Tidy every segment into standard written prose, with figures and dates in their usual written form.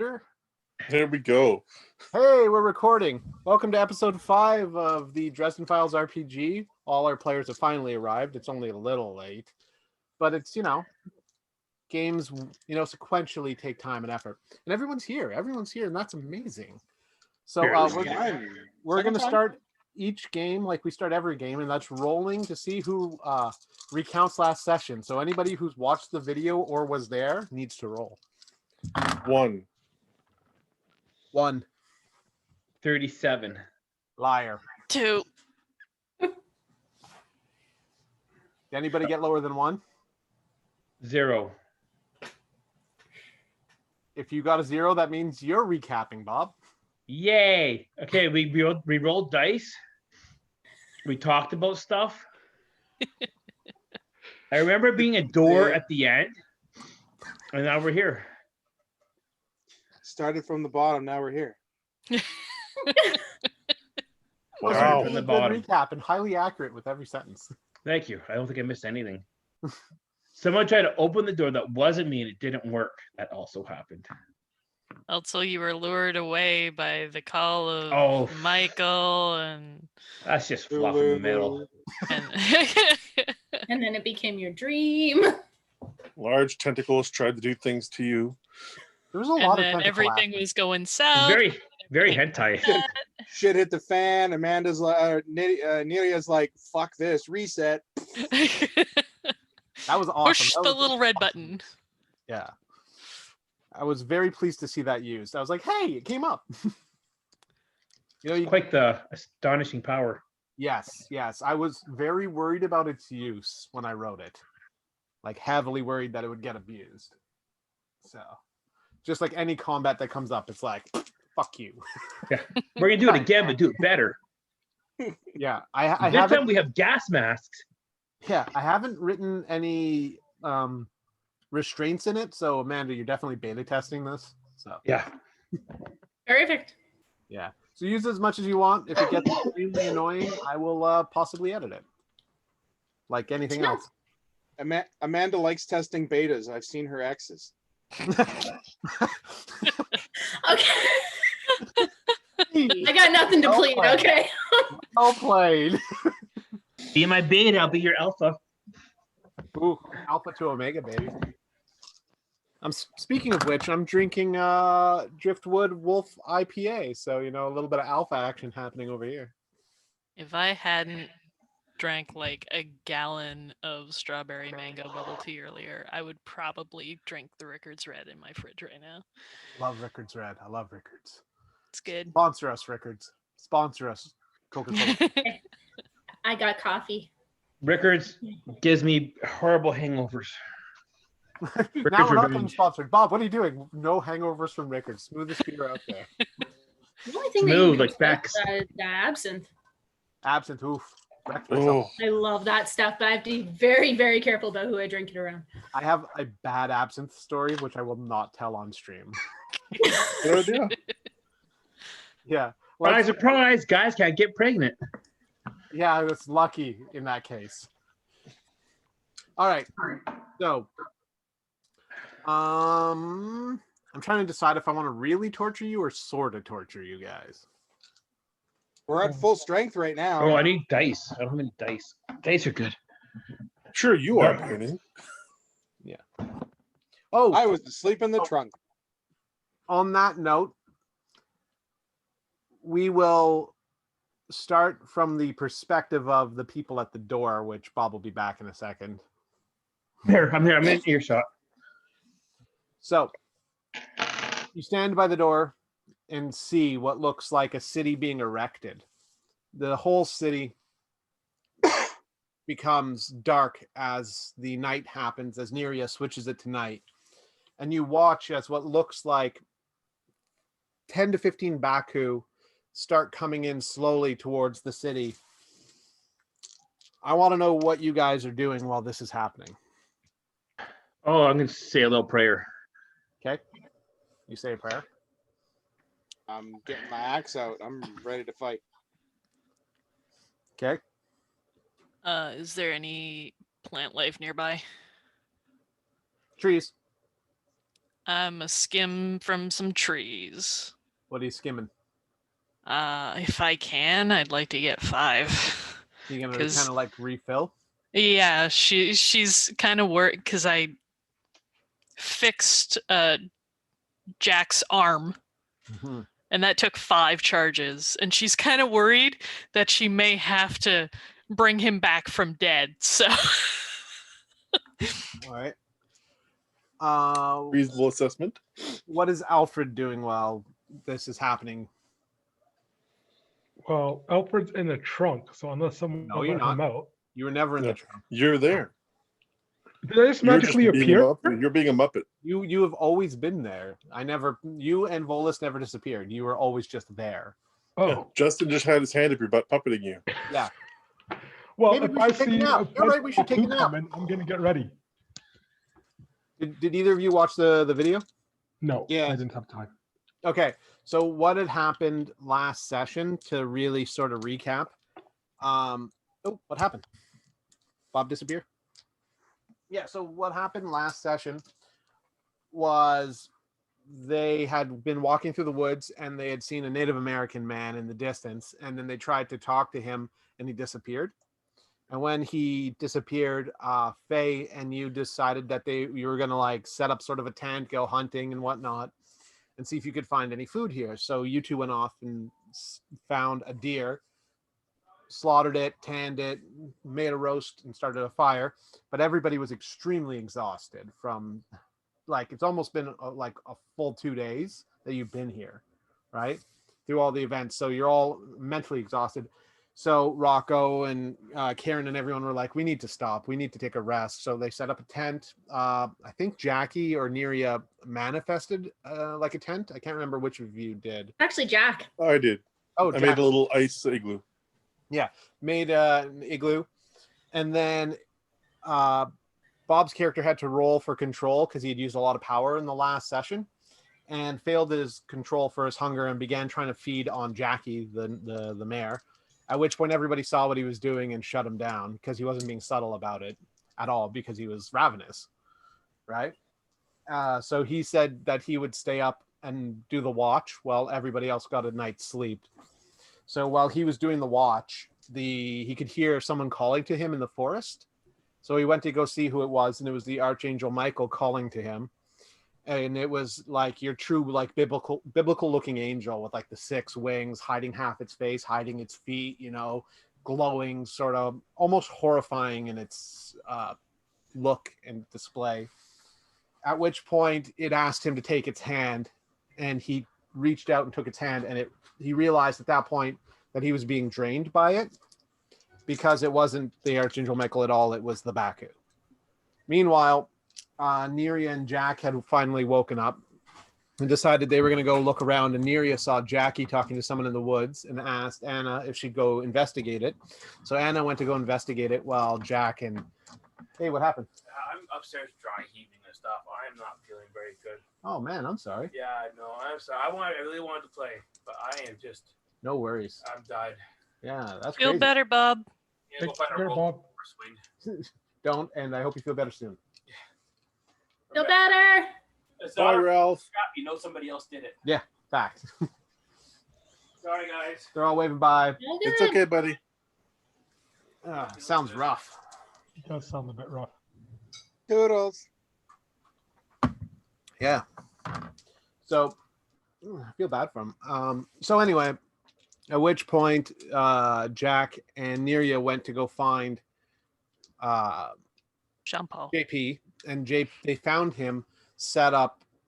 Sure. Here we go. Hey, we're recording. Welcome to episode 5 of the Dresden Files RPG. All our players have finally arrived. It's only a little late, but it's, games, sequentially take time and effort. And everyone's here, and that's amazing. So we're going to start each game like we start every game, and that's rolling to see who recounts last session. So anybody who's watched the video or was there needs to roll. 1. 37. Liar. 2. Did anybody get lower than 1? 0. If you got a 0, that means you're recapping, Bob. Yay! Okay, we rolled dice. We talked about stuff. I remember being a door at the end, and now we're here. Started from the bottom, now we're here. Wow. Really good recap and highly accurate with every sentence. Thank you. I don't think I missed anything. Someone tried to open the door that wasn't me, and it didn't work. That also happened. Also, you were lured away by the call of Michael, and that's just fluff in the middle. And, and then it became your dream. Large tentacles tried to do things to you. There was a lot of then everything action. was going south. Very, very hentai. Shit hit the fan. Amanda's like, Neria's like, fuck this, reset. That was awesome. Push the little red button. Yeah. I was very pleased to see that used. I was like, hey, it came up. Quite the astonishing power. Yes. I was very worried about its use when I wrote it. Like, heavily worried that it would get abused. So, just like any combat that comes up, it's like, fuck you. Yeah. We're going to do it again, but do it better. Yeah. This time we have gas masks. Yeah, I haven't written any restraints in it, so Amanda, you're definitely beta testing this. So yeah, Perfect. Yeah, so use it as much as you want. If it gets extremely annoying, I will possibly edit it, like anything else. Amanda likes testing betas. I've seen her X's. Okay. I got nothing to plead. Okay. Well played. Be my beta, I'll be your alpha. Ooh, alpha to omega, baby. Speaking of which, I'm drinking Driftwood Wolf IPA, so a little bit of alpha action happening over here. If I hadn't drank like a gallon of strawberry mango bubble tea earlier, I would probably drink the Rickards Red in my fridge right now. Love Rickards Red. I love Rickards. It's good. Sponsor us, Rickards. Sponsor us, Coca-Cola. I got coffee. Rickards gives me horrible hangovers. Now we're not being sponsored. Bob, what are you doing? No hangovers from Rickards. Smoothest beer out there. The only thing Smooth, that like Beck's. the absinthe. Absinthe, oof. Oh, I love that stuff, but I have to be very, very careful about who I drink it around. I have a bad absinthe story, which I will not tell on stream. good idea. Yeah. Surprise, guys can't get pregnant. Yeah, that's lucky in that case. All right. So, I'm trying to decide if I want to really torture you or sort of torture you guys. We're at full strength right now. Oh, I need dice. I don't have any dice. Dice are good. Sure, you are, Penny. Yeah. Oh, I was asleep in the trunk. On that note, we will start from the perspective of the people at the door, which Bob will be back in a second. Here, I'm here. I'm in earshot. So, you stand by the door and see what looks like a city being erected. The whole city becomes dark as the night happens, as Neria switches it to night. And you watch as what looks like 10 to 15 Baku start coming in slowly towards the city. I want to know what you guys are doing while this is happening. Oh, I'm going to say a little prayer. Okay? You say a prayer? I'm getting my axe out. I'm ready to fight. Okay. Is there any plant life nearby? Trees. I'm a skim from some trees. What are you skimming? If I can, I'd like to get 5. You gonna 'Cause- kind of like refill? Yeah, she's kind of worried because I fixed Jack's arm, Mhm. and that took 5 charges, and she's kind of worried that she may have to bring him back from dead. So All right. Reasonable assessment. What is Alfred doing while this is happening? Well, Alfred's in the trunk, so unless someone No, you're let him not. out. You were never in No. the trunk. You're there. Did I just You're just magically being appear? a Muppet. You're being a Muppet. You have always been there. You and Volus never disappeared. You were always just there. Oh, Yeah, Justin just had his hand up your butt puppeting you. Yeah. well, Maybe if we I should take a see nap. a You're right, we should take a blue nap. coming, I'm gonna get ready. Did either of you watch the video? No, Yeah. I didn't have time. Okay. So what had happened last session to really sort of recap? What happened? Bob disappear? Yeah, so what happened last session was they had been walking through the woods and they had seen a Native American man in the distance, and then they tried to talk to him and he disappeared. And when he disappeared, Faye and you decided that you were gonna like set up sort of a tent, go hunting and whatnot, and see if you could find any food here. So you two went off and found a deer, slaughtered it, tanned it, made a roast, and started a fire. But everybody was extremely exhausted from, like, it's almost been like a full 2 days that you've been here, right? Through all the events. So you're all mentally exhausted. So Rocco and Karen and everyone were like, we need to stop. We need to take a rest. So they set up a tent. I think Jackie or Neria manifested like a tent. I can't remember which of you did. Actually, Jack. Oh, I did. Oh, I Jack made a little ice igloo. made an igloo. And then Bob's character had to roll for control because he had used a lot of power in the last session and failed his control for his hunger and began trying to feed on Jackie, the mare. At which point everybody saw what he was doing and shut him down because he wasn't being subtle about it at all because he was ravenous, right? So he said that he would stay up and do the watch while everybody else got a night's sleep. So while he was doing the watch, he could hear someone calling to him in the forest. So he went to go see who it was, and it was the Archangel Michael calling to him. And it was like your true, like biblical looking angel with like the 6 wings, hiding half its face, hiding its feet, glowing, sort of almost horrifying in its look and display. At which point it asked him to take its hand, and he reached out and took its hand, and he realized at that point that he was being drained by it because it wasn't the Archangel Michael at all. It was the Baku. Meanwhile, Neria and Jack had finally woken up and decided they were going to go look around, and Neria saw Jackie talking to someone in the woods and asked Anna if she'd go investigate it. So Anna went to go investigate it while Jack and... Hey, what happened? I'm upstairs dry heaving and stuff. I am not feeling very good. Oh, man, I'm sorry. Yeah, no, I'm sorry. I really wanted to play, but I am just, No worries. I'm died. Yeah, that's feel crazy. better, Bob. Yeah, go Take find a care, roll Bob. for swing. Don't, and I hope you feel better soon. Feel better. It's Bye, not a Ralph. crap. You know somebody else did it. Fact. Sorry, guys. They're all waving bye. Feel It's good. okay, buddy. Sounds rough. It does sound a bit rough. Toodles. Yeah. So I feel bad for him. So anyway, at which point Jack and Neria went to go find Jean-Paul. JP, and they found him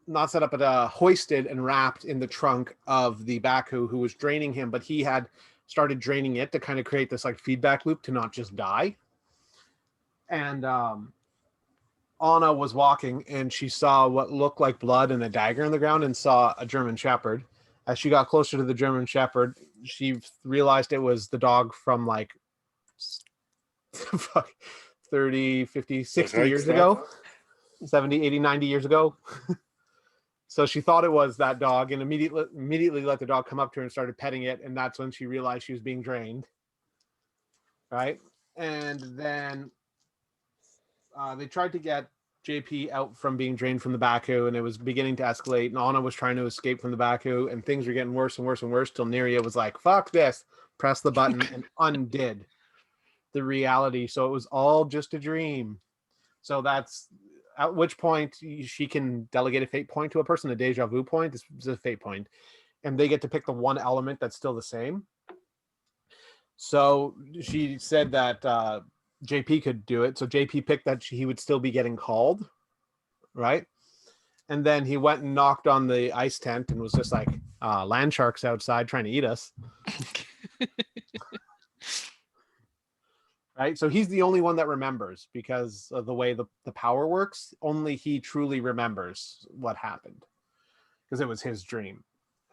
not set up, but hoisted and wrapped in the trunk of the Baku, who was draining him, but he had started draining it to kind of create this like feedback loop to not just die. And Anna was walking and she saw what looked like blood and a dagger on the ground and saw a German Shepherd. As she got closer to the German Shepherd, she realized it was the dog from like 30, 50, 60 Okay, years stop. ago, 70, 80, 90 years ago. So she thought it was that dog and immediately let the dog come up to her and started petting it. And that's when she realized she was being drained. Right. And then they tried to get JP out from being drained from the Baku, and it was beginning to escalate. And Anna was trying to escape from the Baku, and things were getting worse and worse and worse till Neria was like, "Fuck this!" Press the button and undid the reality. So it was all just a dream. So that's at which point she can delegate a fate point to a person, a deja vu point. This is a fate point, and they get to pick the one element that's still the same. So she said that JP could do it. So JP picked that he would still be getting called, right? And then he went and knocked on the ice tent and was just like, land sharks outside trying to eat us. Right? So he's the only one that remembers because of the way the power works. Only he truly remembers what happened because it was his dream.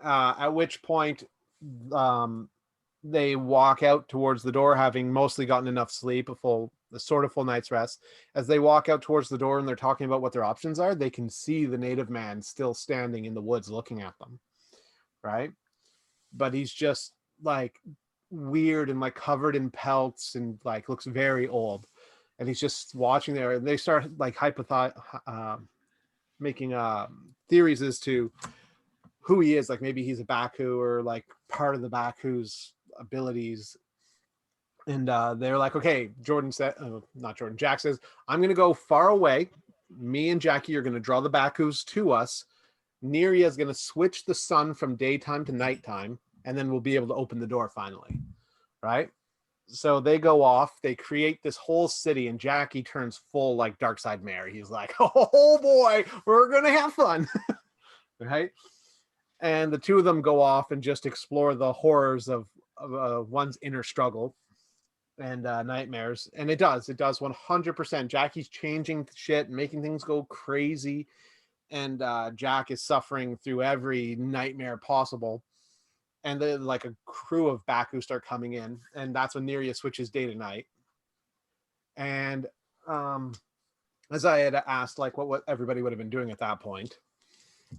At which point, they walk out towards the door, having mostly gotten enough sleep, a sort of full night's rest. As they walk out towards the door and they're talking about what their options are, they can see the native man still standing in the woods looking at them, right? But he's just like weird and like covered in pelts and like looks very old. And he's just watching there, and they start like making theories as to who he is. Like maybe he's a Baku or like part of the Baku's abilities. And they're like, okay, Jack says, I'm going to go far away. Me and Jackie are going to draw the Bakus to us. Neria is going to switch the sun from daytime to nighttime, and then we'll be able to open the door finally. Right? So they go off, they create this whole city, and Jackie turns full like Dark Side Mary. He's like, oh boy, we're going to have fun. Right? And the two of them go off and just explore the horrors of one's inner struggle and nightmares. And it does 100%. Jackie's changing shit, making things go crazy, and Jack is suffering through every nightmare possible. And then like a crew of Baku start coming in, and that's when Neria switches day to night. And as I had asked, like what everybody would have been doing at that point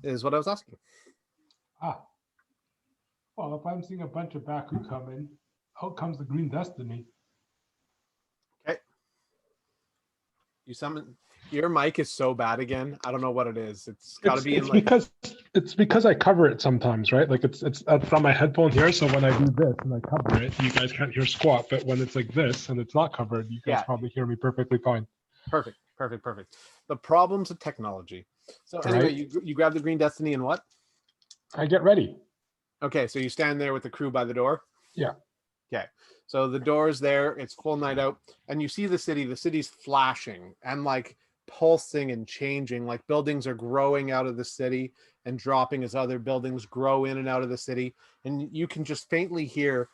is what I was asking. Well, if I'm seeing a bunch of Baku come in, out comes the Green Destiny. Okay. You summon. Your mic is so bad again. I don't know what it is. It's got to be in like. It's because I cover it sometimes, right? Like it's on my headphone here. So when I do this and I cover it, you guys can't hear squat. But when it's like this and it's not covered, you guys probably hear me perfectly fine. Perfect. The problems of technology. So anyway, Right. you grab the Green Destiny and what? I get ready. Okay, so you stand there with the crew by the door? Yeah. Okay, so the door's there, it's full night out, and you see the city's flashing and like pulsing and changing, like buildings are growing out of the city and dropping as other buildings grow in and out of the city, and you can just faintly hear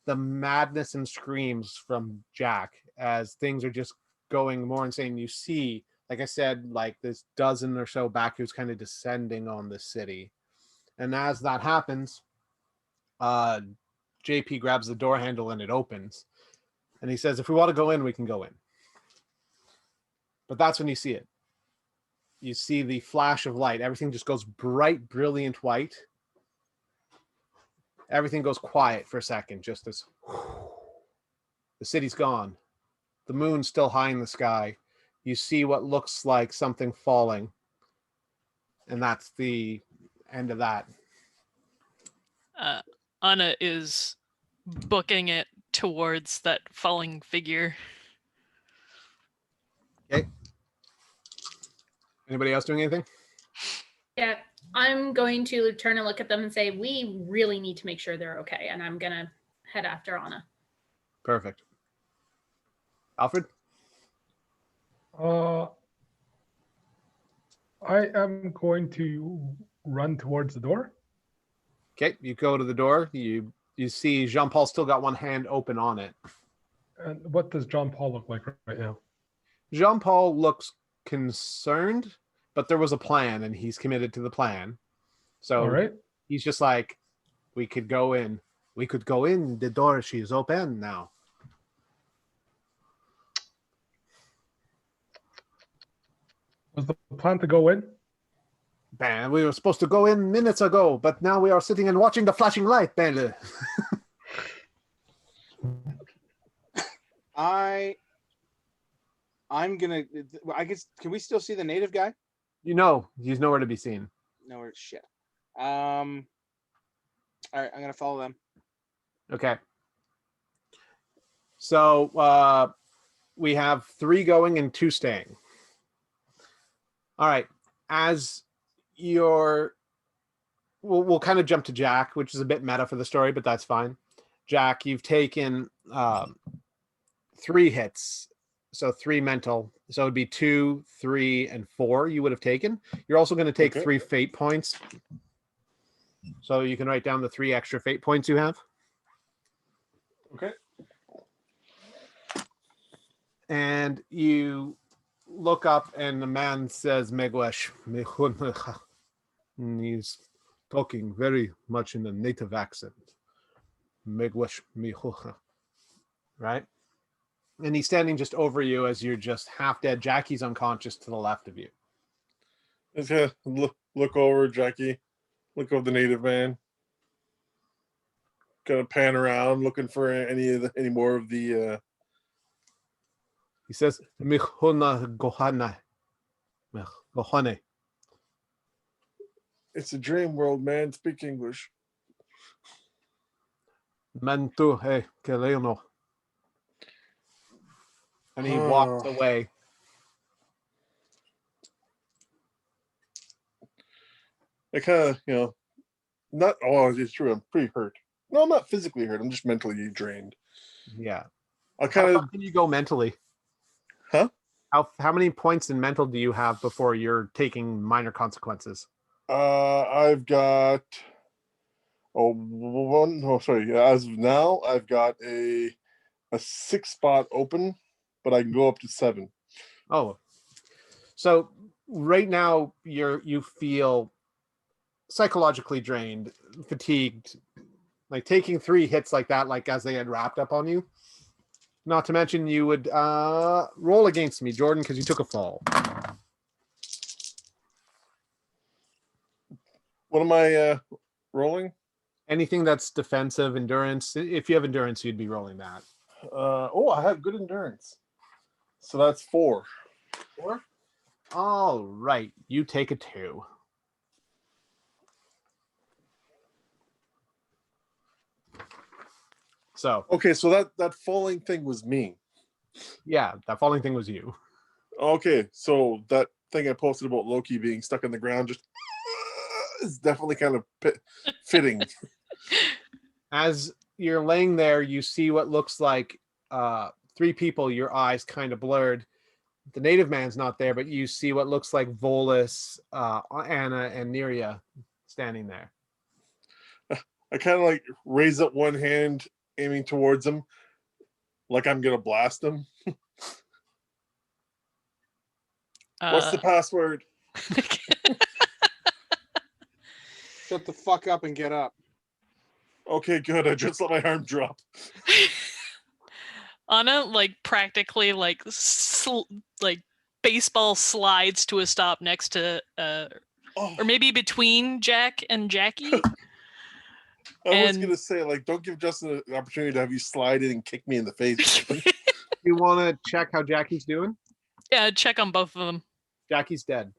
the madness and screams from Jack as things are just going more insane. You see, like I said, like this dozen or so Baku's kind of descending on the city. And as that happens, JP grabs the door handle and it opens. And he says, if we want to go in, we can go in. But that's when you see it. You see the flash of light. Everything just goes bright, brilliant white. Everything goes quiet for a second. Just this. The city's gone. The moon's still high in the sky. You see what looks like something falling. And that's the end of that. Anna is booking it towards that falling figure. Okay. Anybody else doing anything? Yeah, I'm going to turn and look at them and say, we really need to make sure they're okay. And I'm going to head after Anna. Perfect. Alfred? I am going to run towards the door. Okay, you go to the door. You see Jean-Paul still got one hand open on it. And what does John Paul look like right now? Jean-Paul looks concerned, but there was a plan, and he's committed to the plan. So All right. he's just like, we could go in. We could go in. The door, she's open now. Was the plan to go in? Ben, we were supposed to go in minutes ago, but now we are sitting and watching the flashing light, Ben. I'm gonna. I guess. Can we still see the native guy? You know, he's nowhere to be seen. No, shit. All right, I'm gonna follow them. Okay. So we have 3 going and 2 staying. All right. As we'll kind of jump to Jack, which is a bit meta for the story, but that's fine. Jack, you've taken 3 hits, so 3 mental. So it'd be 2, 3, and 4 you would have taken. You're also going to take 3 fate points. So you can write down the 3 extra fate points you have. Okay. And you look up, and the man says, Megwesh. He's talking very much in the native accent. Megwesh. Right? And he's standing just over you as you're just half dead. Jackie's unconscious to the left of you. Just gonna look over, Jackie. Look over the native man. Gonna pan around, looking for any more of the. He says, Mihuna Gohane. Gohane. It's a dream world, man. Speak English. Mentu he Keleno. And he walks away. I kind of, not. Oh, it's true. I'm pretty hurt. No, I'm not physically hurt. I'm just mentally drained. Yeah. I How kind far of. can you go mentally? Huh? How many points in mental do you have before you're taking minor consequences? I've got. Sorry. As of now, I've got a 6 spot open, but I can go up to 7. Oh, so right now you feel psychologically drained, fatigued, like taking 3 hits like that, like as they had wrapped up on you. Not to mention you would roll against me, Jordan, because you took a fall. What am I rolling? Anything that's defensive, endurance. If you have endurance, you'd be rolling that. I have good endurance. So that's 4. 4? All right. You take a 2. So Okay, so that falling thing was me. yeah, that falling thing was you. Okay, so that thing I posted about Loki being stuck in the ground just is definitely kind of fitting. As you're laying there, you see what looks like 3 people, your eyes kind of blurred. The native man's not there, but you see what looks like Volus, Anna, and Neria standing there. I kind of like raise up one hand, aiming towards him, like I'm gonna blast him. What's the password? Shut the fuck up and get up. Okay, good. I just let my arm drop. Anna, like, practically, like, like baseball slides to a stop next to, or maybe between Jack and Jackie. I was gonna say, like, don't give Justin an opportunity to have you slide in and kick me in the face. You want to check how Jackie's doing? Yeah, check on both of them. Jackie's dead.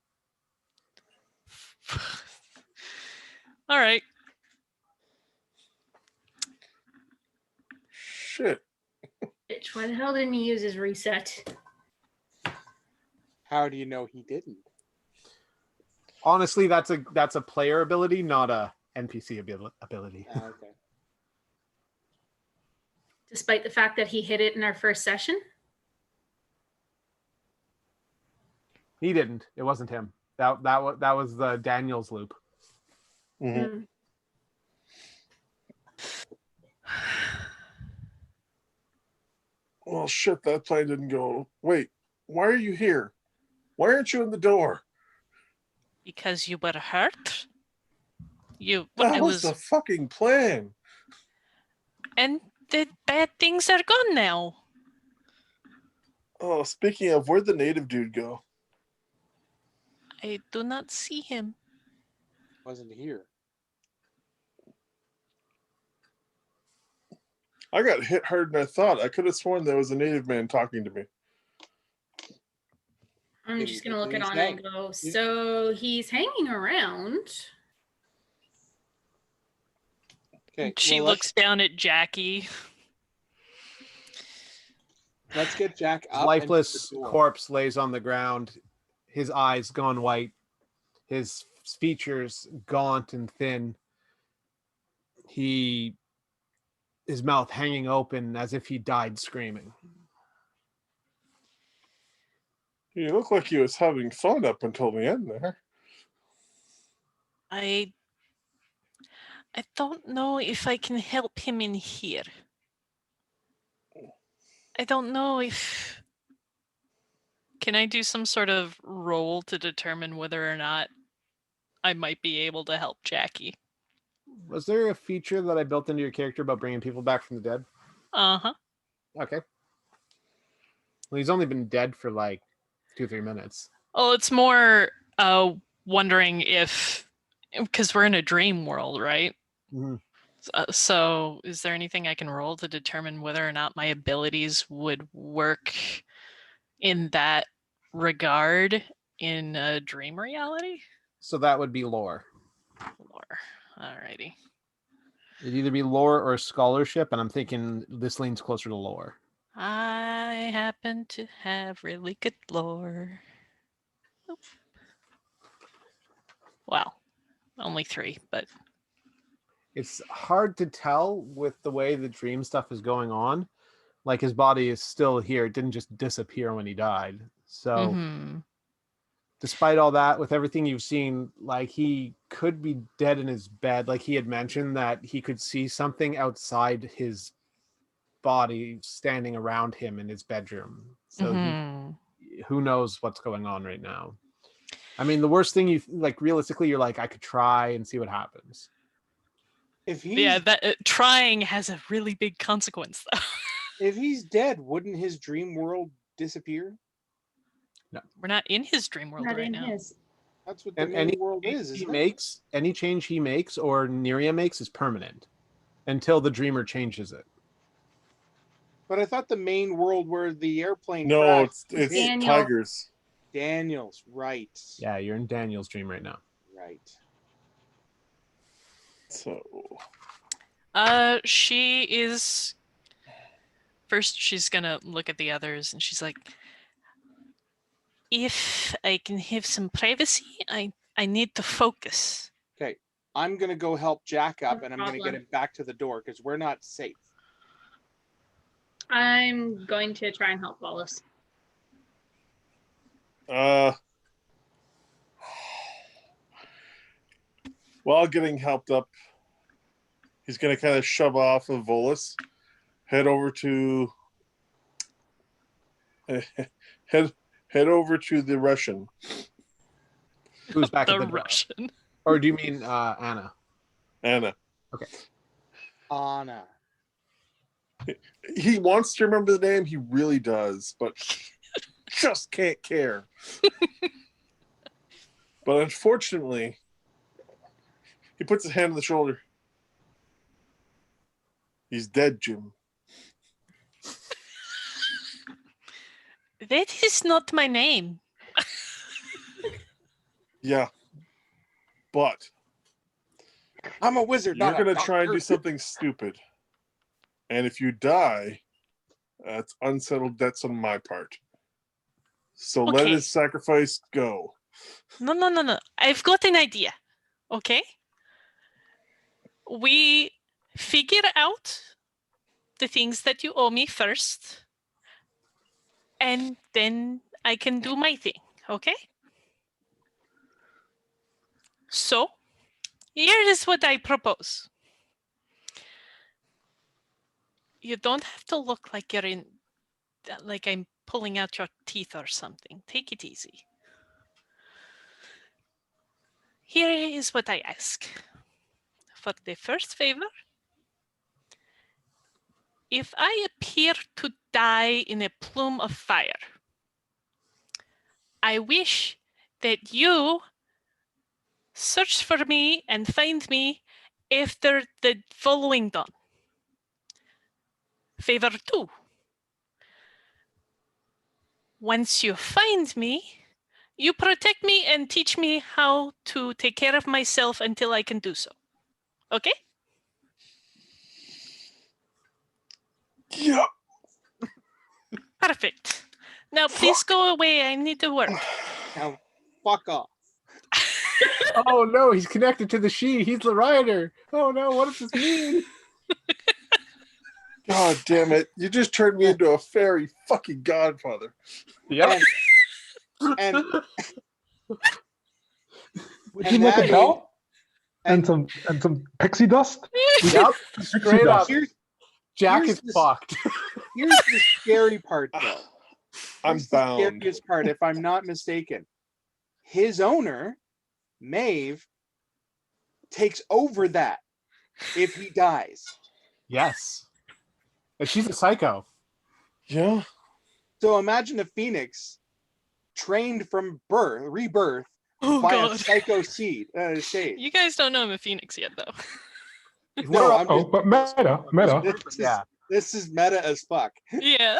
All right. Shit. Bitch, why the hell didn't he use his reset? How do you know he didn't? Honestly, that's a player ability, not a NPC ability. Okay. Despite the fact that he hit it in our first session? He didn't. It wasn't him. That was the Daniel's loop. Mm-hmm. Well, shit, that plane didn't go. Wait, why are you here? Why aren't you in the door? Because you were hurt? That was the fucking plan. And the bad things are gone now. Oh, speaking of, where'd the native dude go? I do not see him. Wasn't here. I got hit harder than I thought. I could have sworn there was a native man talking to me. I'm just gonna look at Anna and go, so he's hanging around. Okay. She well, looks down at Jackie. Let's get Jack His up. lifeless and to the door. corpse lays on the ground, his eyes gone white, his features gaunt and thin. His mouth hanging open as if he died screaming. You look like he was having fun up until the end there. I don't know if I can help him in here. I don't know if... Can I do some sort of roll to determine whether or not I might be able to help Jackie? Was there a feature that I built into your character about bringing people back from the dead? Uh-huh. Okay. Well, he's only been dead for like 2-3 minutes. Oh, it's more wondering if... Because we're in a dream world, right? Mm-hmm. So is there anything I can roll to determine whether or not my abilities would work in that regard in a dream reality? So that would be lore. Lore. Alrighty. It'd either be lore or scholarship, and I'm thinking this leans closer to lore. I happen to have really good lore. Oop. Wow. Only 3, but... It's hard to tell with the way the dream stuff is going on. Like his body is still here. It didn't just disappear when he died. So despite all that, with everything you've seen, like he could be dead in his bed. Like he had mentioned that he could see something outside his body standing around him in his bedroom. So who knows what's going on right now. I mean, the worst thing you like realistically, you're like, I could try and see what happens. If he's, yeah, that trying has a really big consequence, though. If he's dead, wouldn't his dream world disappear? No, we're not in his dream world right now. That's what the main world is. Any change he makes or Neria makes is permanent until the dreamer changes it. But I thought the main world where the airplane. No, crashed it's Daniel. tigers. Daniel's right. Yeah, you're in Daniel's dream right now. Right. So she is first she's gonna look at the others and she's like, if I can have some privacy, I need to focus. Okay. I'm gonna go help Jack up No and I'm gonna get problem. him back to the door because we're not safe. I'm going to try and help Wallace. while getting helped up, he's going to kind of shove off of Volus, head over to the Russian. Who's back The at the door? Russian. Or do you mean Anna? Anna. Okay. Anna. He wants to remember the name. He really does, but just can't care. But unfortunately, he puts his hand on the shoulder. He's dead, Jim. That is not my name. Yeah. But I'm a wizard. you're not a going to try and do doctor. something stupid. And if you die, that's unsettled debts on my part. So let Okay. his sacrifice go. No. I've got an idea. Okay? We figure out the things that you owe me first, and then I can do my thing. Okay? So, here is what I propose. You don't have to look like you're in, like I'm pulling out your teeth or something. Take it easy. Here is what I ask. For the first favor, if I appear to die in a plume of fire, I wish that you search for me and find me after the following dawn. Favor 2. Once you find me, You protect me and teach me how to take care of myself until I can do so. Okay? Yeah. Perfect. Now please go away. I need to work. Now, fuck off. Oh no, he's connected to the she. He's the rider. Oh no, what does this mean? God damn it! You just turned me into a fairy fucking godfather. Yep. And Would And you like that a is- bell? and- And some pixie dust? Yep. Straight up. here's Jack here's is the- fucked. here's the scary part, though. I'm Here's the bound. scariest part, if I'm not mistaken. His owner, Maeve, takes over that if he dies. Yes. And she's a psycho. Yeah. So imagine a phoenix trained from rebirth Oh by a god. psycho sage. You guys don't know I'm a phoenix yet, though. No, I'm Oh, just, but meta. this, is, Yeah. this is meta as fuck. Yeah.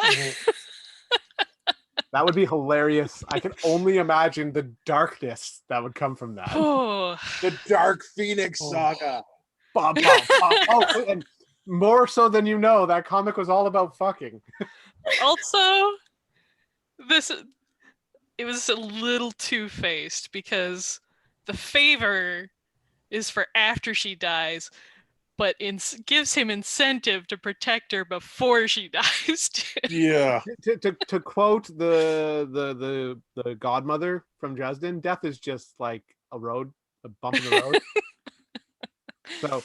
That would be hilarious. I can only imagine the darkness that would come from that. Oh. The Dark Phoenix Oh. Saga. Bum, bum, bum. Oh, and more so than you know, that comic was all about fucking. Also, it was a little two-faced because the favor is for after she dies, but gives him incentive to protect her before she dies. Too. Yeah. To quote the godmother from Dresden, death is just like a bump in the road. So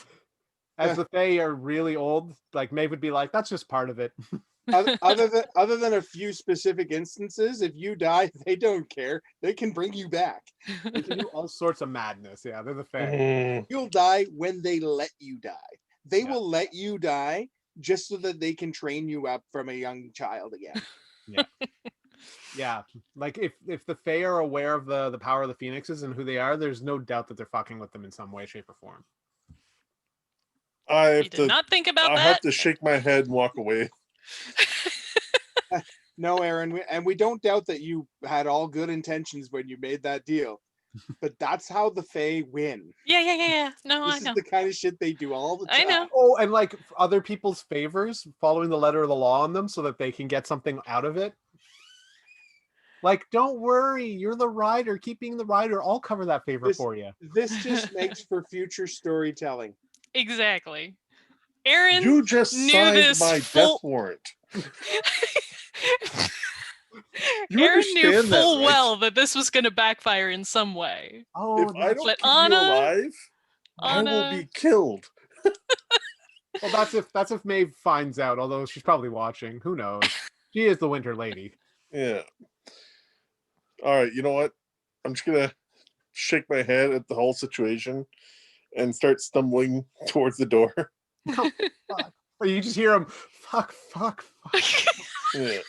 as the Fae are really old, like Maeve would be like, that's just part of it. Other than a few specific instances, if you die, they don't care. They can bring you back. They can do all sorts of madness. Yeah, they're the Fae. Mm. You'll die when they let you die. They Yeah. will let you die just so that they can train you up from a young child again. Yeah, like if the Fae are aware of the power of the Phoenixes and who they are, there's no doubt that they're fucking with them in some way, shape, or form. I You have did to. not think about I that. have to shake my head and walk away. No, Aaron, and we don't doubt that you had all good intentions when you made that deal. But that's how the Fae win. Yeah. No, This I is know. the kind of shit they do all the time. I know. Oh, and like other people's favors, following the letter of the law on them so that they can get something out of it. Like, don't worry, you're the rider. Keep being the rider. I'll cover that favor This- for you. This just makes for future storytelling. Exactly. Aaron You just knew signed this my full- death warrant. You Aaron knew understand that, full right? well that this was going to backfire in some way. Oh, If I don't But keep Anna- you alive, I will Anna- be killed. well, that's if Maeve finds out. Although she's probably watching. Who knows? She is the Winter Lady. Yeah. All right. You know what? I'm just gonna shake my head at the whole situation and start stumbling towards the door. But you just hear him. Fuck. Yeah.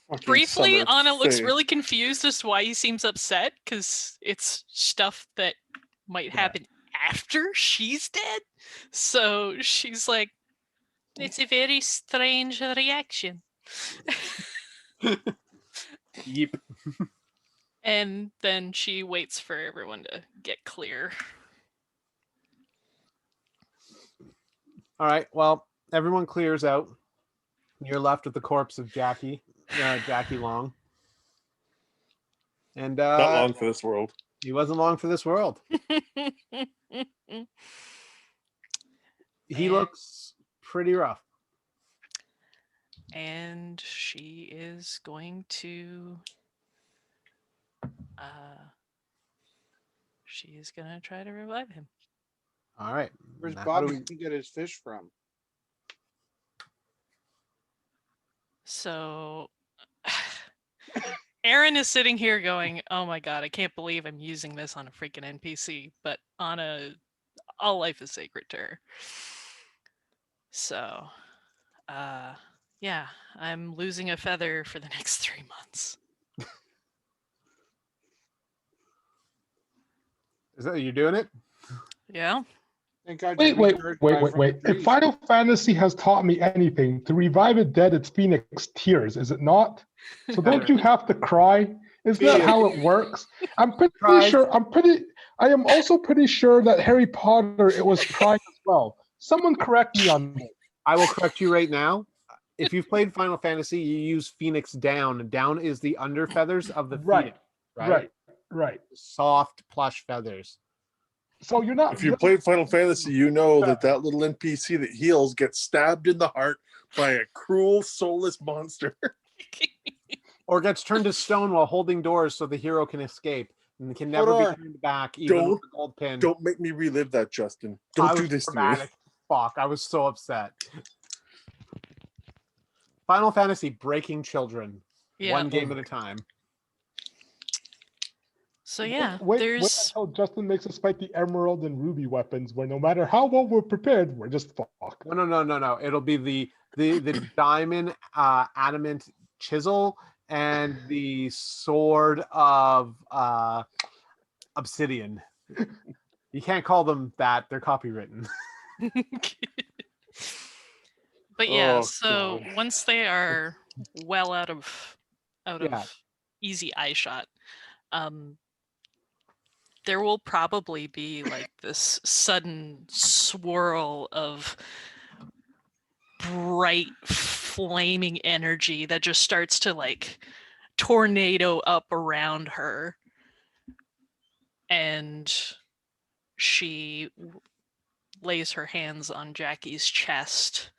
Fucking Briefly, summer Anna looks Fae. really confused as to why he seems upset because it's stuff that might Yeah. happen after she's dead. So she's like, it's a very strange reaction. Yep. And then she waits for everyone to get clear. All right. Well, everyone clears out. You're left with the corpse of Jackie Long. And Not long for this world. he wasn't long for this world. He And- looks pretty rough. And she is going to she is gonna try to revive him. All right. Where's Now, how do Bobby get his fish from? So Aaron is sitting here going, oh my god, I can't believe I'm using this on a freaking NPC, but on all life is sacred to her. So yeah, I'm losing a feather for the next 3 months. Is that you doing it? Yeah. Thank God Wait, you wait, recharge wait, by wait, from wait. the If trees. Final Fantasy has taught me anything, to revive a dead, it's Phoenix Tears, is it not? So don't you have to cry? Isn't that how it works? I'm pretty Cries. sure. I am also pretty sure that Harry Potter, it was crying as well. Someone correct me on that. I will correct you right now. If you've played Final Fantasy, you use Phoenix Down. Down is the under feathers of the Right, phoenix, right? right. Soft plush feathers. So you're not. If you really- played Final Fantasy, you know that little NPC that heals gets stabbed in the heart by a cruel, soulless monster. Or gets turned to stone while holding doors so the hero can escape and can never Hodor, be turned back, even with a gold pin. Don't make me relive that, Justin. I Don't do was this to me. dramatic. Fuck, I was so upset. Final Fantasy breaking children. Yeah. One game at a time. So yeah, wait there's until Justin makes us fight the Emerald and Ruby weapons, where no matter how well we're prepared, we're just fucked. No. It'll be the diamond adamant chisel and the sword of obsidian. You can't call them that, they're copywritten. But yeah, Oh, so God. once they are well out of Yeah. easy eye shot, there will probably be like this sudden swirl of bright flaming energy that just starts to like tornado up around her, and she lays her hands on Jackie's chest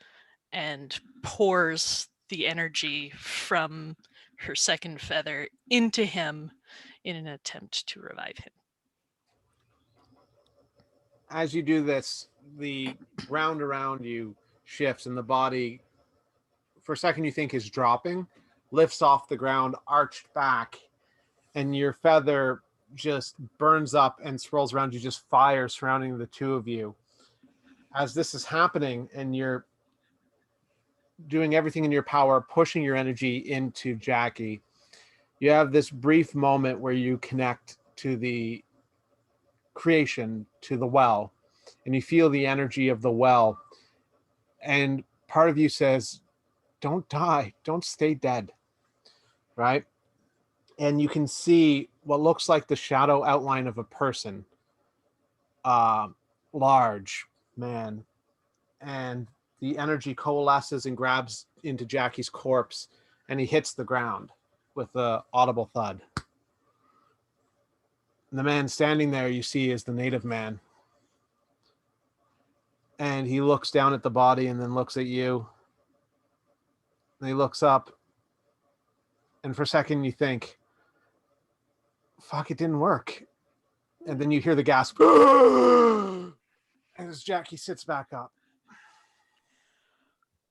and pours the energy from her second feather into him in an attempt to revive him. As you do this, the ground around you shifts and the body, for a second you think is dropping, lifts off the ground, arched back, and your feather just burns up and swirls around you, just fire surrounding the two of you. As this is happening and you're doing everything in your power, pushing your energy into Jackie, you have this brief moment where you connect to the creation, to the well, and you feel the energy of the well. And part of you says, don't die, don't stay dead, right? And you can see what looks like the shadow outline of a person, large man, and the energy coalesces and grabs into Jackie's corpse, and he hits the ground with a audible thud. And the man standing there, you see, is the native man. And he looks down at the body and then looks at you. And he looks up. And for a second, you think, fuck, it didn't work. And then you hear the gasp. And as Jackie sits back up.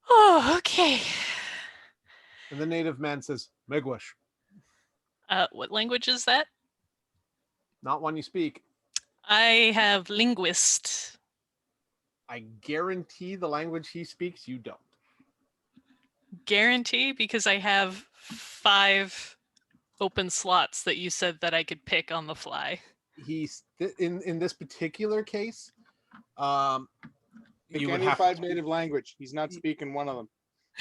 Oh, okay. And the native man says, Miigwech, What language is that? not one you speak. I have linguist. I guarantee the language he speaks, you don't. Guarantee, because I have 5 open slots that you said that I could pick on the fly. He's in this particular case, Pick you would any have 5 native language. He's not speaking one of them.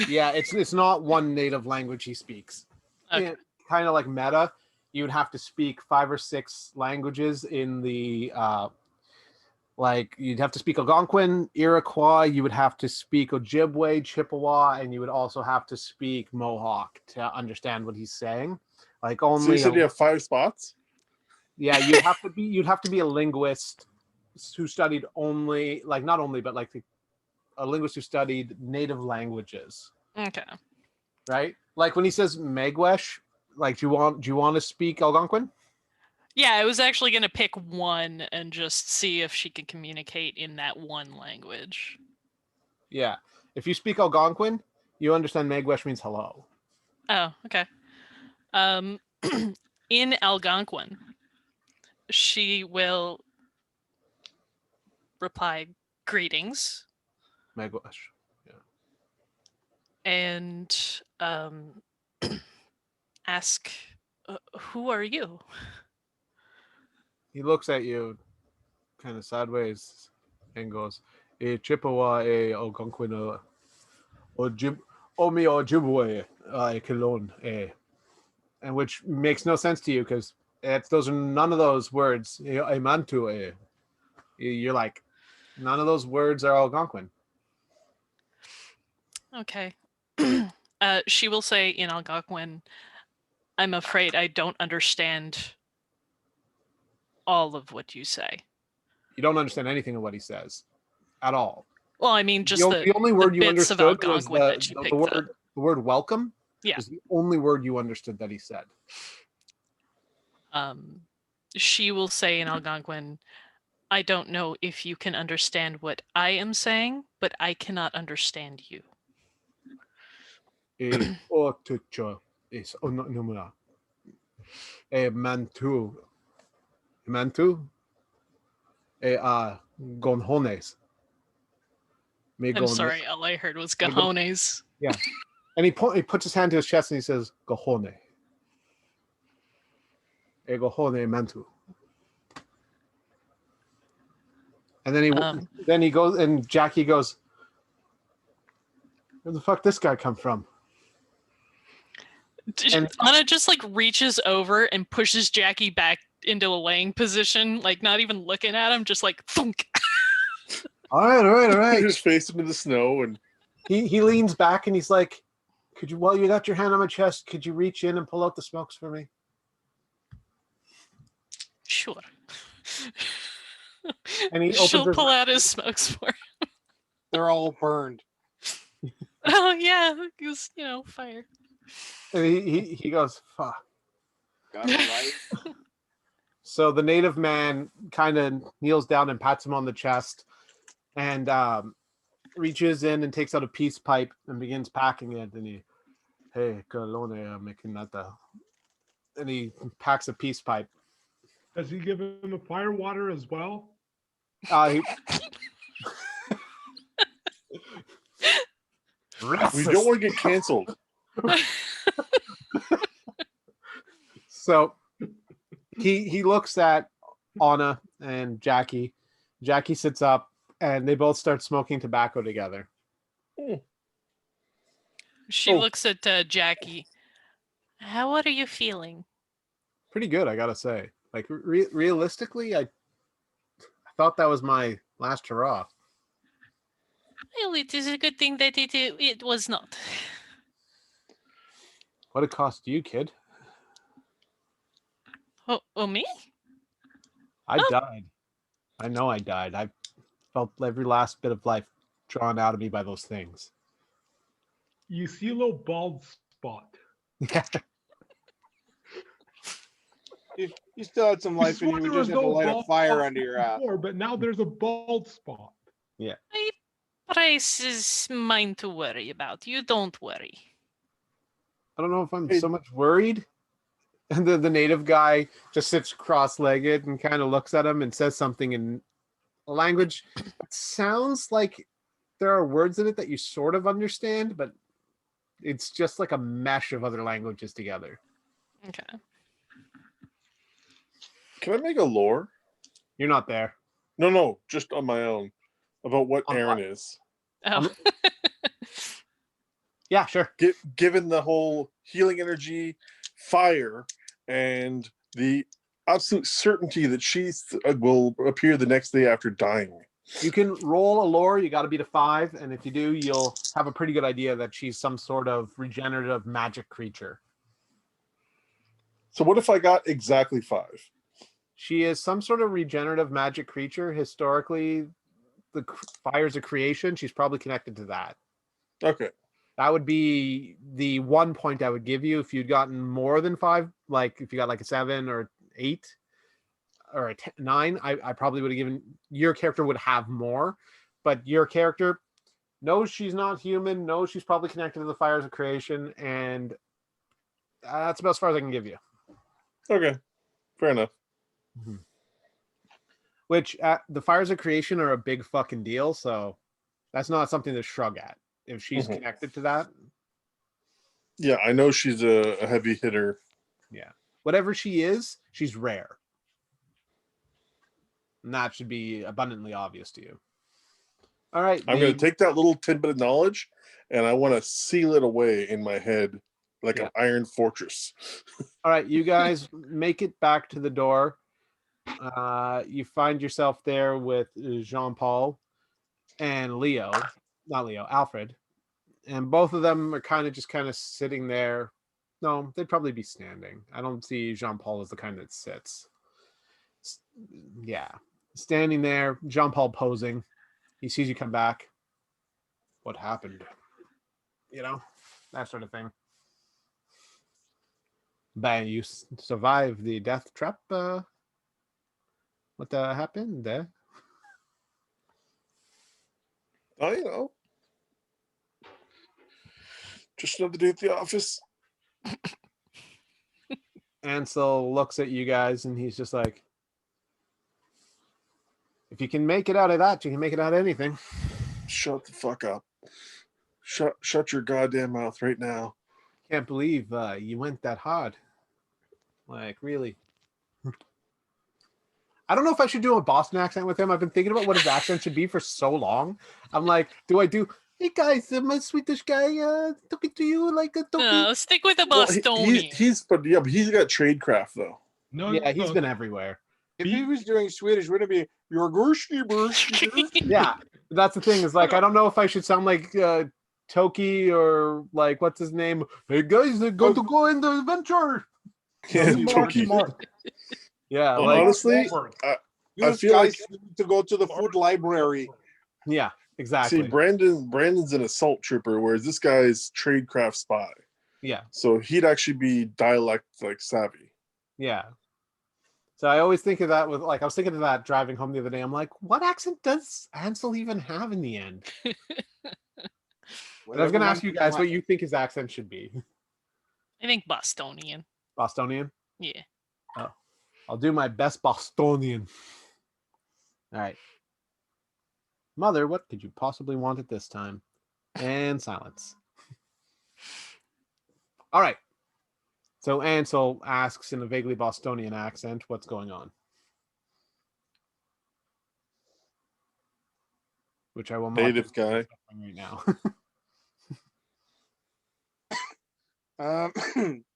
yeah, it's not one native language he speaks. Okay. Kind of like meta, you would have to speak 5 or 6 languages in the like you'd have to speak Algonquin, Iroquois, you would have to speak Ojibwe, Chippewa, and you would also have to speak Mohawk to understand what he's saying. Like So only you said you have 5 spots? yeah, you'd have to be a linguist who studied only, like not only, but like a linguist who studied native languages, Okay. right? Like when he says Miigwech, like do you want to speak Algonquin? Yeah, I was actually going to pick one and just see if she could communicate in that one language. Yeah. If you speak Algonquin, you understand Miigwech means hello. Oh, okay. In Algonquin, she will reply, greetings, Miigwech. and ask, who are you? He looks at you kind of sideways. and goes, Chippewa Algonquin Omi Ojibwe Kilon and which makes no sense to you because those are none of those words. Amantu You're like, none of those words are Algonquin. Okay. She will say in Algonquin, I'm afraid I don't understand all of what you say. You don't understand anything of what he says at all. Well, I mean, just the only word you bits of understood was Algonquin that you picked up. the word welcome. Yeah. Was the only word you understood that he said. She will say in Algonquin, I don't know if you can understand what I am saying, but I cannot understand you. Otucho is Onumura. Mantu. Gonjones. I'm sorry, all I heard was gajones. Yeah. And he puts his hand to his chest and he says, Gojone. Gojone mantu. And then he goes, and Jackie goes, where the fuck this guy come from? And Anna just like reaches over and pushes Jackie back into a laying position, like not even looking at him, just like thunk. All right. His face into the snow, and he leans back and he's like, could you, while you got your hand on my chest, could you reach in and pull out the smokes for me? Sure. And she'll pull out his smokes for him. They're all burned. Oh yeah, it was, fire. And he goes, fuck. Got it right. So the native man kind of kneels down and pats him on the chest and reaches in and takes out a peace pipe and begins packing it. And hey, Colone, making that. And he packs a peace pipe. Does he give him a fire water as well? we don't want to get canceled. So he looks at Anna and Jackie. Jackie sits up and they both start smoking tobacco together. She looks at Jackie. How are you feeling? Pretty good, I gotta say. Like realistically, I thought that was my last hurrah. Well, it is a good thing that it was not. What it cost you, kid? Oh, me? I died. I know I died. I felt every last bit of life drawn out of me by those things. You see a little bald spot. Yeah. You still had some life in you. You just had to light a fire under your ass. But now there's a bald spot. Yeah. Price is mine to worry about. You don't worry. I don't know if I'm so much worried. And the native guy just sits cross-legged and kind of looks at him and says something in a language that sounds like there are words in it that you sort of understand, but it's just like a mesh of other languages together. Okay. Can I make a lore? You're not there. No, just on my own about what Aaron is. Oh. Yeah, sure. Given the whole healing energy, fire, and the absolute certainty that she will appear the next day after dying. You can roll a lore. You got to beat a 5, and if you do, you'll have a pretty good idea that she's some sort of regenerative magic creature. So what if I got exactly 5? She is some sort of regenerative magic creature. Historically, the fires of creation, she's probably connected to that. Okay. That would be the 1 point I would give you. If you'd gotten more than 5, like if you got like a 7 or 8 or a 9, I probably would have given, your character would have more, but your character knows she's not human, knows she's probably connected to the fires of creation, and that's about as far as I can give you. Okay, fair enough. Mm-hmm. Which the fires of creation are a big fucking deal, so that's not something to shrug at if she's connected to that. Yeah, I know she's a heavy hitter. Yeah, whatever she is, she's rare, and that should be abundantly obvious to you. All right. I'm going to take that little tidbit of knowledge and I want to seal it away in my head like an iron fortress. All right, you guys make it back to the door. You find yourself there with Jean-Paul and Alfred. And both of them are kind of sitting there. No, they'd probably be standing. I don't see Jean-Paul as the kind that sits. Yeah. Standing there, Jean-Paul posing. He sees you come back. What happened? You know, that sort of thing. But you survived the death trap. What happened there? Oh, you know. Just another day at the office. Ansel looks at you guys and he's just like, if you can make it out of that, you can make it out of anything. Shut the fuck up. Shut your goddamn mouth right now. Can't believe you went that hard. Like, really? I don't know if I should do a Boston accent with him. I've been thinking about what his accent should be for so long. I'm like, do I do, hey guys, I'm a Swedish guy talking to you like a talkie? No, stick with the Well, Bostonian. he's got tradecraft though. No, Yeah, he's no, been everywhere. If he was doing Swedish, wouldn't it be your Gerski? Yeah, that's the thing is like, I don't know if I should sound like Toki or like, what's his name? Hey guys, they're going to go in the adventure. Yeah, Turkey. Yeah, Well, like, honestly, I These feel guys like need to go to the food library. yeah, exactly. see Brandon's an assault trooper, whereas this guy's tradecraft spy. Yeah, So he'd actually be dialect like savvy. yeah. So I always think of that with like, I was thinking of that driving home the other day. I'm like, what accent does Ansel even have in the end? And I was going to ask you guys what you think his accent should be. I think Bostonian. Bostonian? Yeah. Oh, I'll do my best Bostonian. All right. Mother, what could you possibly want at this time? And silence. All right. So Ansel asks in a vaguely Bostonian accent, what's going on? Which I will not Native guy. right now.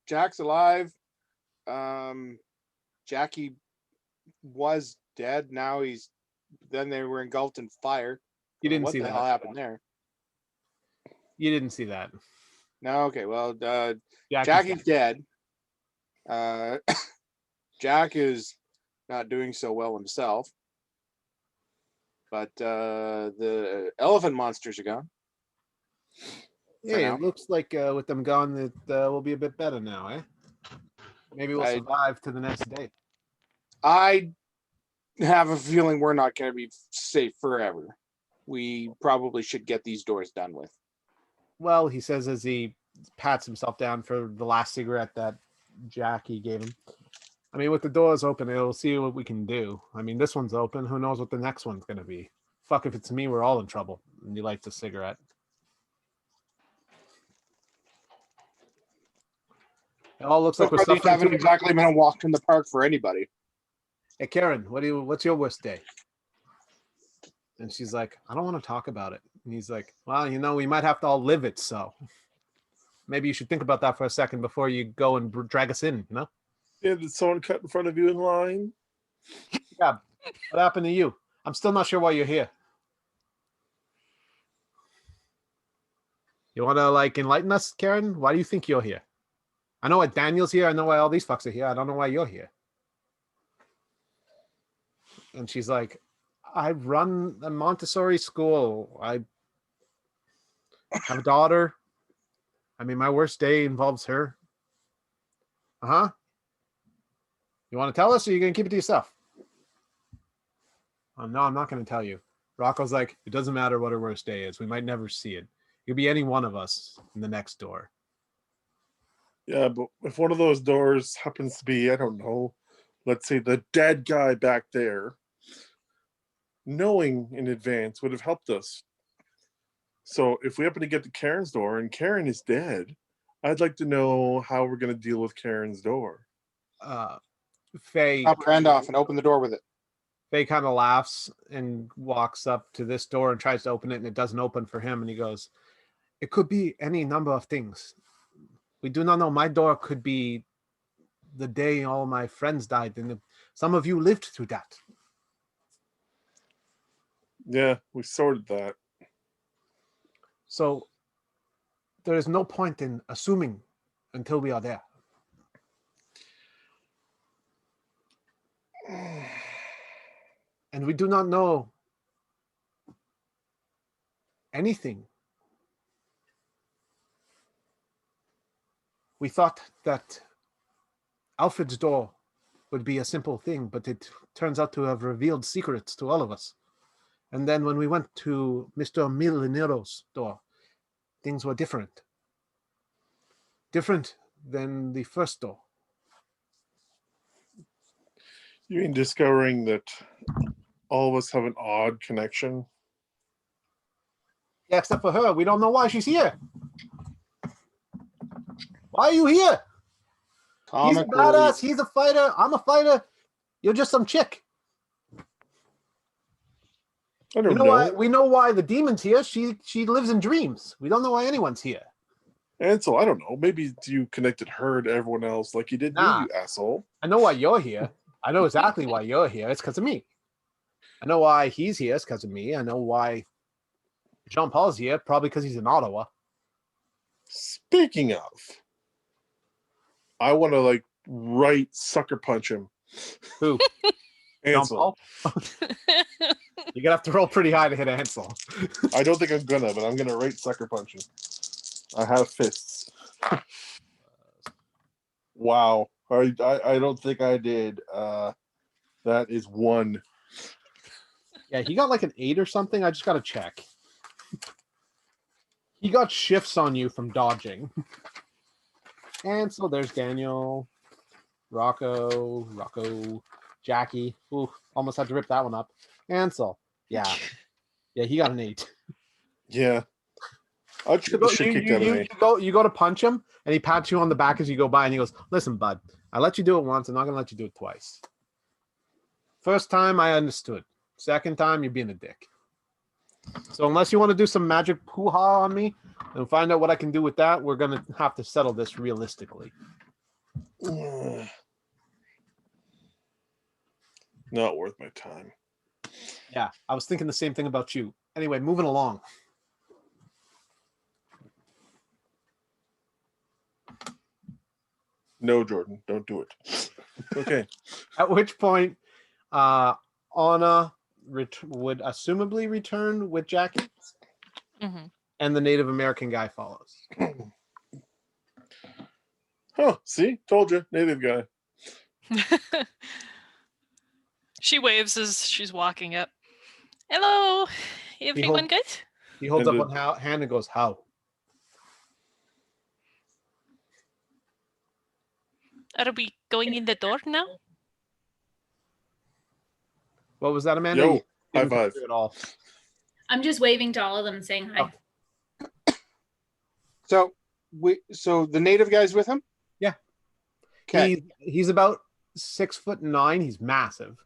Jack's alive. Jackie was dead. Now then they were engulfed in fire. You didn't what see the that. hell happened there? You didn't see that. No, okay. Well, Jackie's Jackie's dead. Jack is not doing so well himself. But the elephant monsters are gone. Yeah, it looks like with them gone, it will be a bit better now, eh? Maybe we'll survive to the next day. I have a feeling we're not going to be safe forever. We probably should get these doors done with. Well, he says as he pats himself down for the last cigarette that Jackie gave him. I mean, with the doors open, it'll see what we can do. I mean, this one's open. Who knows what the next one's going to be? Fuck, if it's me, we're all in trouble. And he lights a cigarette. It all looks like we're These suffering. haven't exactly been a walk in the park for anybody. Hey, Karen, what's your worst day? And she's like, I don't want to talk about it. And he's like, well, we might have to all live it, so maybe you should think about that for a second before you go and drag us in, Yeah, did someone cut in front of you in line? Yeah. What happened to you? I'm still not sure why you're here. You want to, enlighten us, Karen? Why do you think you're here? I know why Daniel's here. I know why all these fucks are here. I don't know why you're here. And she's like, I run a Montessori school. I have a daughter. I mean, my worst day involves her. Uh-huh. You want to tell us or are you going to keep it to yourself? No, I'm not going to tell you. Rocco's like, it doesn't matter what her worst day is. We might never see it. It could be any one of us in the next door. Yeah, but if one of those doors happens to be, I don't know, let's say the dead guy back there, knowing in advance would have helped us. So if we happen to get to Karen's door and Karen is dead, I'd like to know how we're going to deal with Karen's door. Faye. Top your hand off and open the door with it. Faye kind of laughs and walks up to this door and tries to open it, and it doesn't open for him. And he goes, "It could be any number of things. We do not know. My door could be the day all my friends died, and some of you lived through that." Yeah, we sorted that. So there is no point in assuming until we are there. And we do not know anything. We thought that Alfred's door would be a simple thing, but it turns out to have revealed secrets to all of us. And then when we went to Mr. Milinero's door, things were different. Different than the first door. You mean discovering that all of us have an odd connection? Yeah, except for her. We don't know why she's here. Why are you here? He's a Comic badass. relief. He's a fighter. I'm a fighter. You're just some chick. I don't You know why? We know why the demon's here. She lives in dreams. We don't know why anyone's here. Ansel, I don't know. Maybe you connected her to everyone else like you did me, Nah. you asshole. I know why you're here. I know exactly why you're here. It's because of me. I know why he's here. It's because of me. I know why Jean Paul's here. Probably because he's in Ottawa. Speaking of, I want to like right sucker punch him. Who? Jean Ansel. Paul? You're gonna have to roll pretty high to hit Ansel. I don't think I'm gonna, but I'm gonna right sucker punch him. I have fists. Wow. I don't think I did. That is 1. Yeah, he got like an 8 or something. I just gotta check. He got shifts on you from dodging. And so there's Daniel, Rocco, Jackie. Ooh, almost had to rip that one up. Ansel. Yeah. Yeah, he got an 8. Yeah. I'll just get the shit kicked out of me. You go to punch him, and he pats you on the back as you go by, and he goes, "Listen, bud, I let you do it once. I'm not gonna let you do it twice. First time, I understood. Second time, you're being a dick. So unless you want to do some magic hoo-ha on me and find out what I can do with that, we're gonna have to settle this realistically." Not worth my time. Yeah, I was thinking the same thing about you. Anyway, moving along. No, Jordan, don't do it. Okay. At which point, Anna would assumably return with Jackie, and the Native American guy follows. Huh, see? Told you. Native guy. She waves as she's walking up. Hello, everyone good? He holds And up one hand and goes, "How?" Are we going in the door now? What was that, Amanda? Yo, You didn't high five. hear it all. I'm just waving to all of them and saying hi. So the native guy's with him? Yeah. Okay. He's about 6'9". He's massive.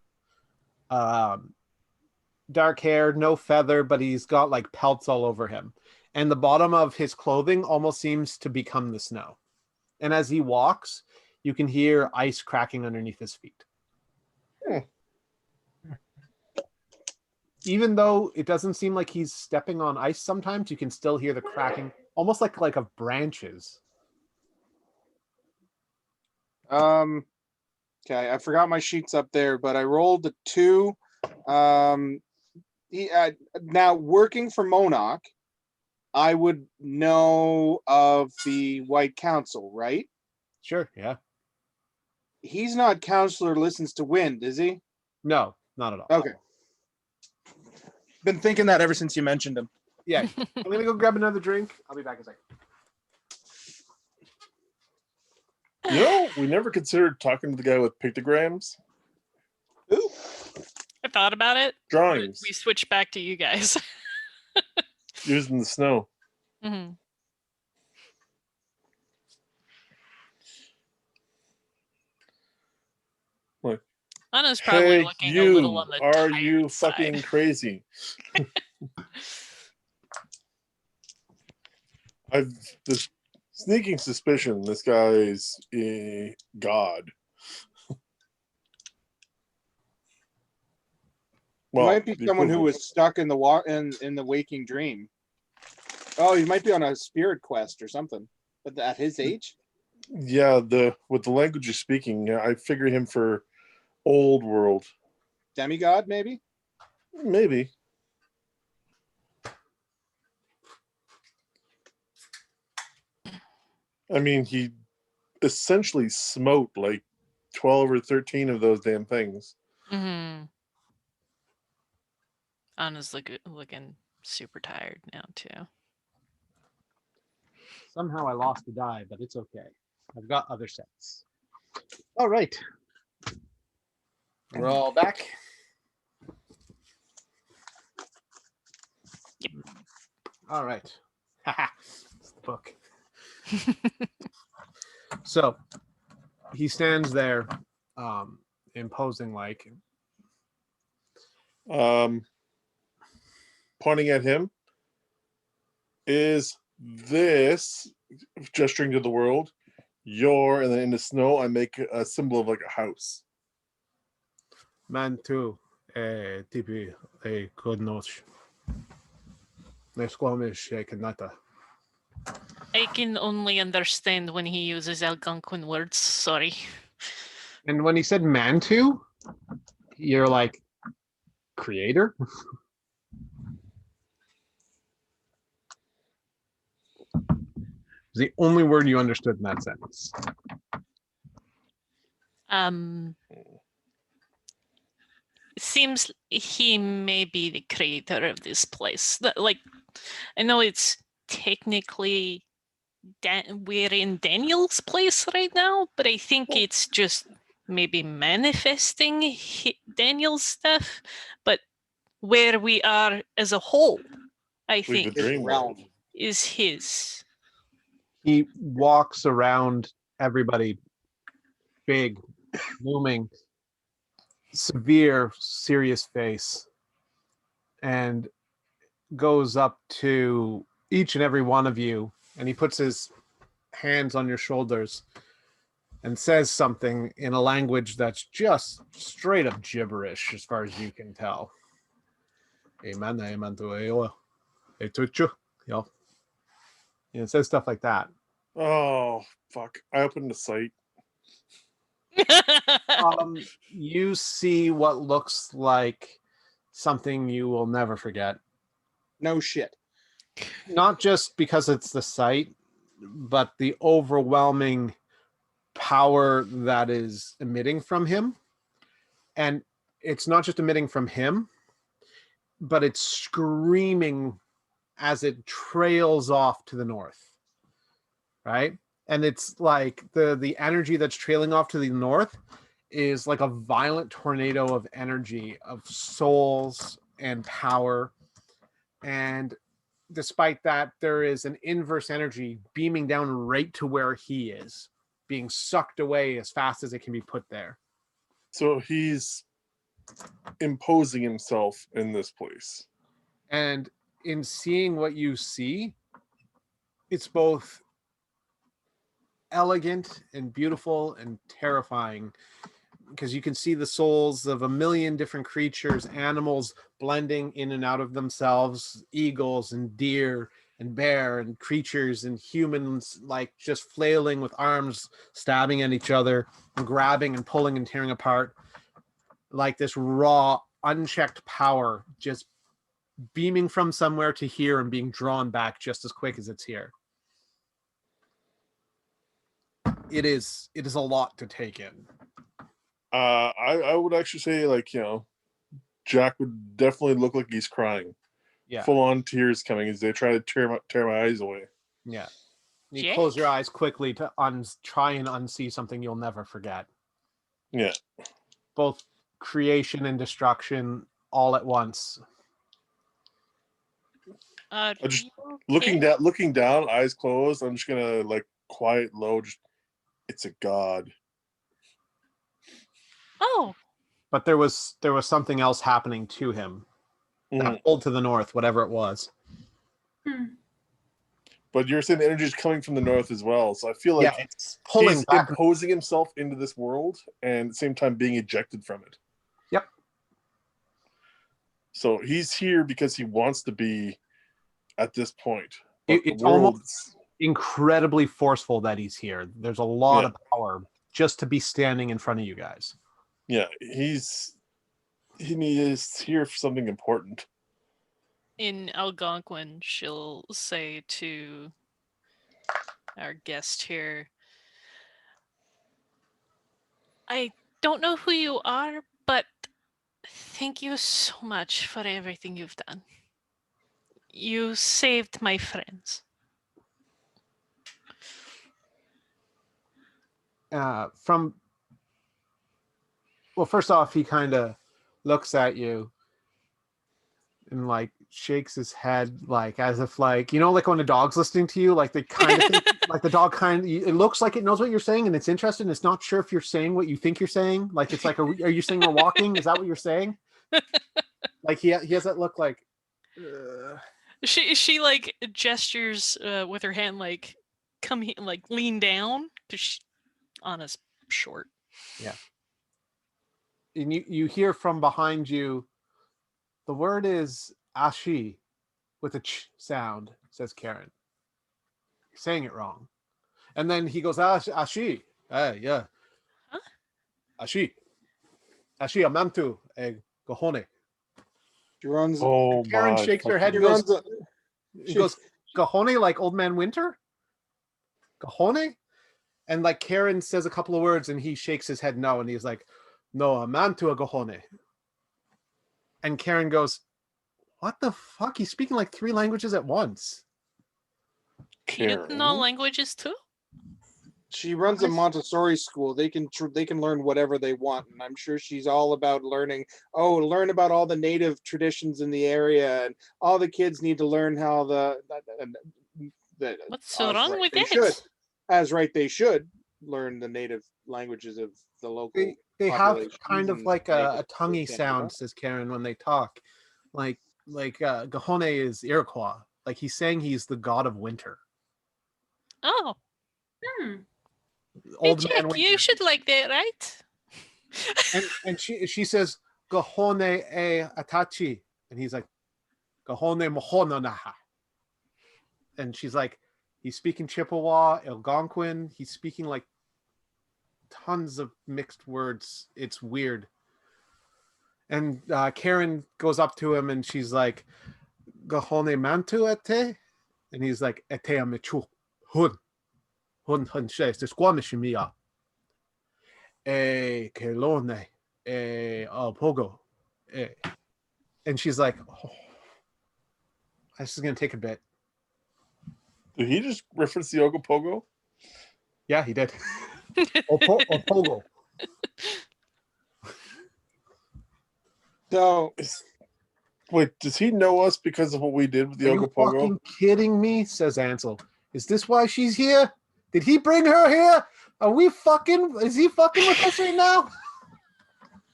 Dark hair, no feather, but he's got like pelts all over him. And the bottom of his clothing almost seems to become the snow. And as he walks, you can hear ice cracking underneath his feet. Even though it doesn't seem like he's stepping on ice sometimes, you can still hear the cracking, almost like of branches. Okay, I forgot my sheets up there, but I rolled a 2. Now working for Monarch, I would know of the White Council, right? Sure, yeah. He's not Counselor Listens to Wind, is he? No, not at all. Okay. Been thinking that ever since you mentioned him. Yeah. I'm going to go grab another drink. I'll be back in a second. You know, we never considered talking to the guy with pictograms. Ooh. I thought about it. Drawings. We switched back to you guys. Using the snow. Mm-hmm. What? Anna's probably Hey, looking a little you! on the Are tired you side. fucking crazy? I've the sneaking suspicion this guy's a god. He might be the someone who equivalent. was stuck in the in the waking dream. Oh, he might be on a spirit quest or something. But at his age, Yeah, with the language you're speaking, I figure him for old world. demigod maybe. Maybe. I mean, he essentially smote like 12 or 13 of those damn things. Mm-hmm. Anna's looking super tired now too. Somehow I lost the die, but it's okay. I've got other sets. All right. We're all back. Yep. All right. Haha. It's the book. So he stands there, imposing like. Pointing at him. Is this, gesturing to the world, and then in the snow, I make a symbol of like a house. Man too, tipi a kodnoch. Nesquamish kanata. I can only understand when he uses Algonquin words. Sorry. And when he said Mantu, you're like, creator? It's the only word you understood in that sentence. Seems he may be the creator of this place. Like, I know it's technically we're in Daniel's place right now, but I think it's just maybe manifesting Daniel's stuff. But where we are as a whole, I think, the dream realm is his. He walks around everybody, big, looming, severe, serious face, and goes up to each and every one of you, and he puts his hands on your shoulders and says something in a language that's just straight up gibberish as far as you can tell. Amen, amen to it says stuff like that. Oh, fuck. I opened the site. You see what looks like something you will never forget. No shit. Not just because it's the site, but the overwhelming power that is emitting from him. And it's not just emitting from him, but it's screaming as it trails off to the north. Right? And it's like the energy that's trailing off to the north is like a violent tornado of energy, of souls and power. And despite that, there is an inverse energy beaming down right to where he is, being sucked away as fast as it can be put there. So he's imposing himself in this place. And in seeing what you see, it's both elegant and beautiful and terrifying, because you can see the souls of a million different creatures, animals blending in and out of themselves, eagles and deer and bear and creatures and humans, like just flailing with arms, stabbing at each other and grabbing and pulling and tearing apart, like this raw, unchecked power just beaming from somewhere to here and being drawn back just as quick as it's here. It is a lot to take in. I would actually say, like, Jack would definitely look like he's crying. Yeah. Full on tears coming as they try to tear my eyes away. Yeah. You Jack? close your eyes quickly to try and unsee something you'll never forget. Yeah. Both creation and destruction all at once. I just looking down, eyes closed. I'm just gonna like quiet, low. Just, it's a god. Oh. but there was something else happening to him. That pulled to the north, whatever it was. But you're saying the energy is coming from the north as well. So I feel like it's pulling he's back. imposing himself into this world and at the same time being ejected from it. Yep. So he's here because he wants to be at this point. But It's the world, almost incredibly forceful that he's here. There's a lot of power just to be standing in front of you guys. yeah, he is here for something important. In Algonquin, she'll say to our guest here, I don't know who you are, but thank you so much for everything you've done. You saved my friends. First off, he kind of looks at you and like shakes his head, like as if like, you know, like when a dog's listening to you, like they kind of think, like the dog it looks like it knows what you're saying and it's interested and it's not sure if you're saying what you think you're saying. Like it's like, are you saying we're walking? Is that what you're saying? Like he has that look like. She like gestures with her hand, like come here, like lean down, because Anna's short. Yeah. And you hear from behind you, the word is ashi with a ch sound, says Karen. You're saying it wrong. And then he goes, ashi. Yeah. Huh? Ashi. Ashi amantu gahone. She runs. Karen shakes her head and goes, gahone, like Old Man Winter? Gahone? And like Karen says a couple of words and he shakes his head no, and he's like, no, amantu a gahone. And Karen goes, what the fuck? He's speaking like 3 languages at once. You didn't know languages too? She runs a Montessori school. They can learn whatever they want, and I'm sure she's all about learning. Oh, learn about all the native traditions in the area, and all the kids need to learn how What's so wrong with it? They should learn the native languages of the local. They have population kind of and like make a it tonguey stand sound, up. says Karen, when they talk. Like Gahone is Iroquois. Like he's saying he's the god of winter. Oh. Old Hey, Man Jack, Winter. you should like that, right? And she says Gahone e atachi, and he's like Gahone mohono naha. And she's like, he's speaking Chippewa, Algonquin. He's speaking like tons of mixed words. It's weird. And Karen goes up to him and she's like, Gahone mantu ete? And he's like, ete amichu. Hun she, it's Squamish mia. Kelone. Pogo. And she's like, oh, this is going to take a bit. Did he just reference the Ogopogo? Yeah, he did. Pogo. So, wait, does he know us because of what we did with the Are you Ogopogo? fucking kidding me? Says Ansel. Is this why she's here? Did he bring her here? Is he fucking with us right now?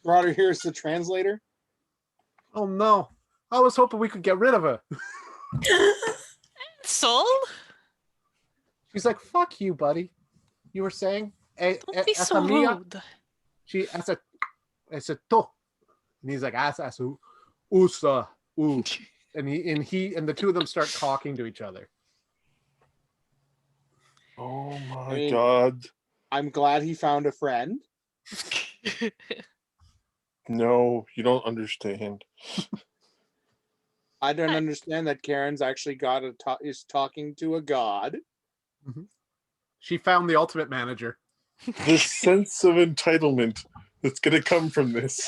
Roger, here's the translator. Oh no. I was hoping we could get rid of her. Soul? She's like, fuck you, buddy. You were saying? Don't be so rude. She as a to. And he's like, asu usa u. And the two of them start talking to each other. Oh my god. I'm glad he found a friend. No, you don't understand. I don't understand that Karen's actually is talking to a god. Mm-hmm. She found the ultimate manager. The sense of entitlement that's going to come from this.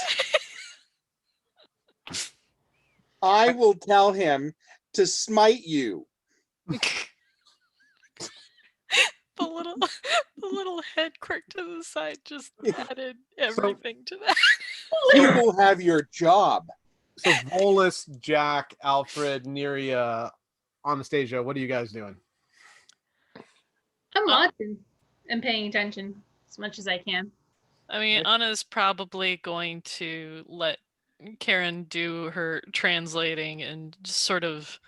I will tell him to smite you. The little head quirk to the side just added everything to that. You will have your job. So Volus, Jack, Alfred, Neria, Anastasia, what are you guys doing? I'm watching and paying attention as much as I can. I mean, Anna's probably going to let Karen do her translating and just sort of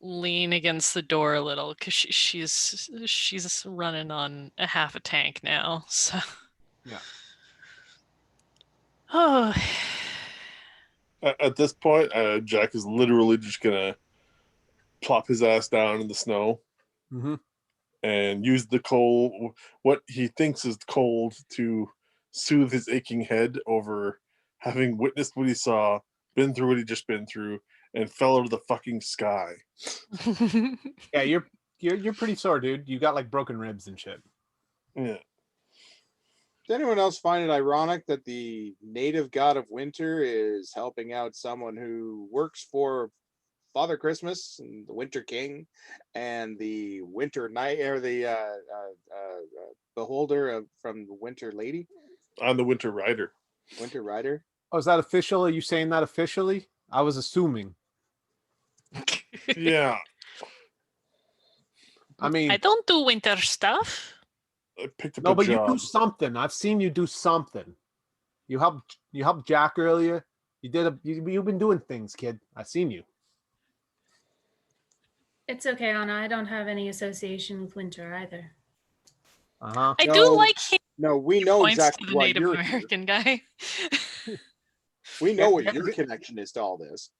lean against the door a little because she's running on a half a tank now. So Yeah. oh, At this point, Jack is literally just gonna plop his ass down in the snow Mm-hmm. and use the cold, what he thinks is cold, to soothe his aching head over having witnessed what he saw, been through what he just been through, and fell out of the fucking sky. Yeah, you're pretty sore, dude. You got like broken ribs and shit. Yeah. Does anyone else find it ironic that the native god of winter is helping out someone who works for Father Christmas and the Winter King and the Winter Night, or the beholder from the Winter Lady? I'm the Winter Rider. Winter Rider? Oh, is that official? Are you saying that officially? I was assuming. Yeah. I mean, I don't do winter stuff. I picked up no, a but job. you do something. I've seen you do something. You helped Jack earlier. You've been doing things, kid. I've seen you. It's okay, Anna. I don't have any association with winter either. Uh-huh. I No, do like him. No, we know Points exactly to the why Native you're American guy. here. We know what your connection is to all this.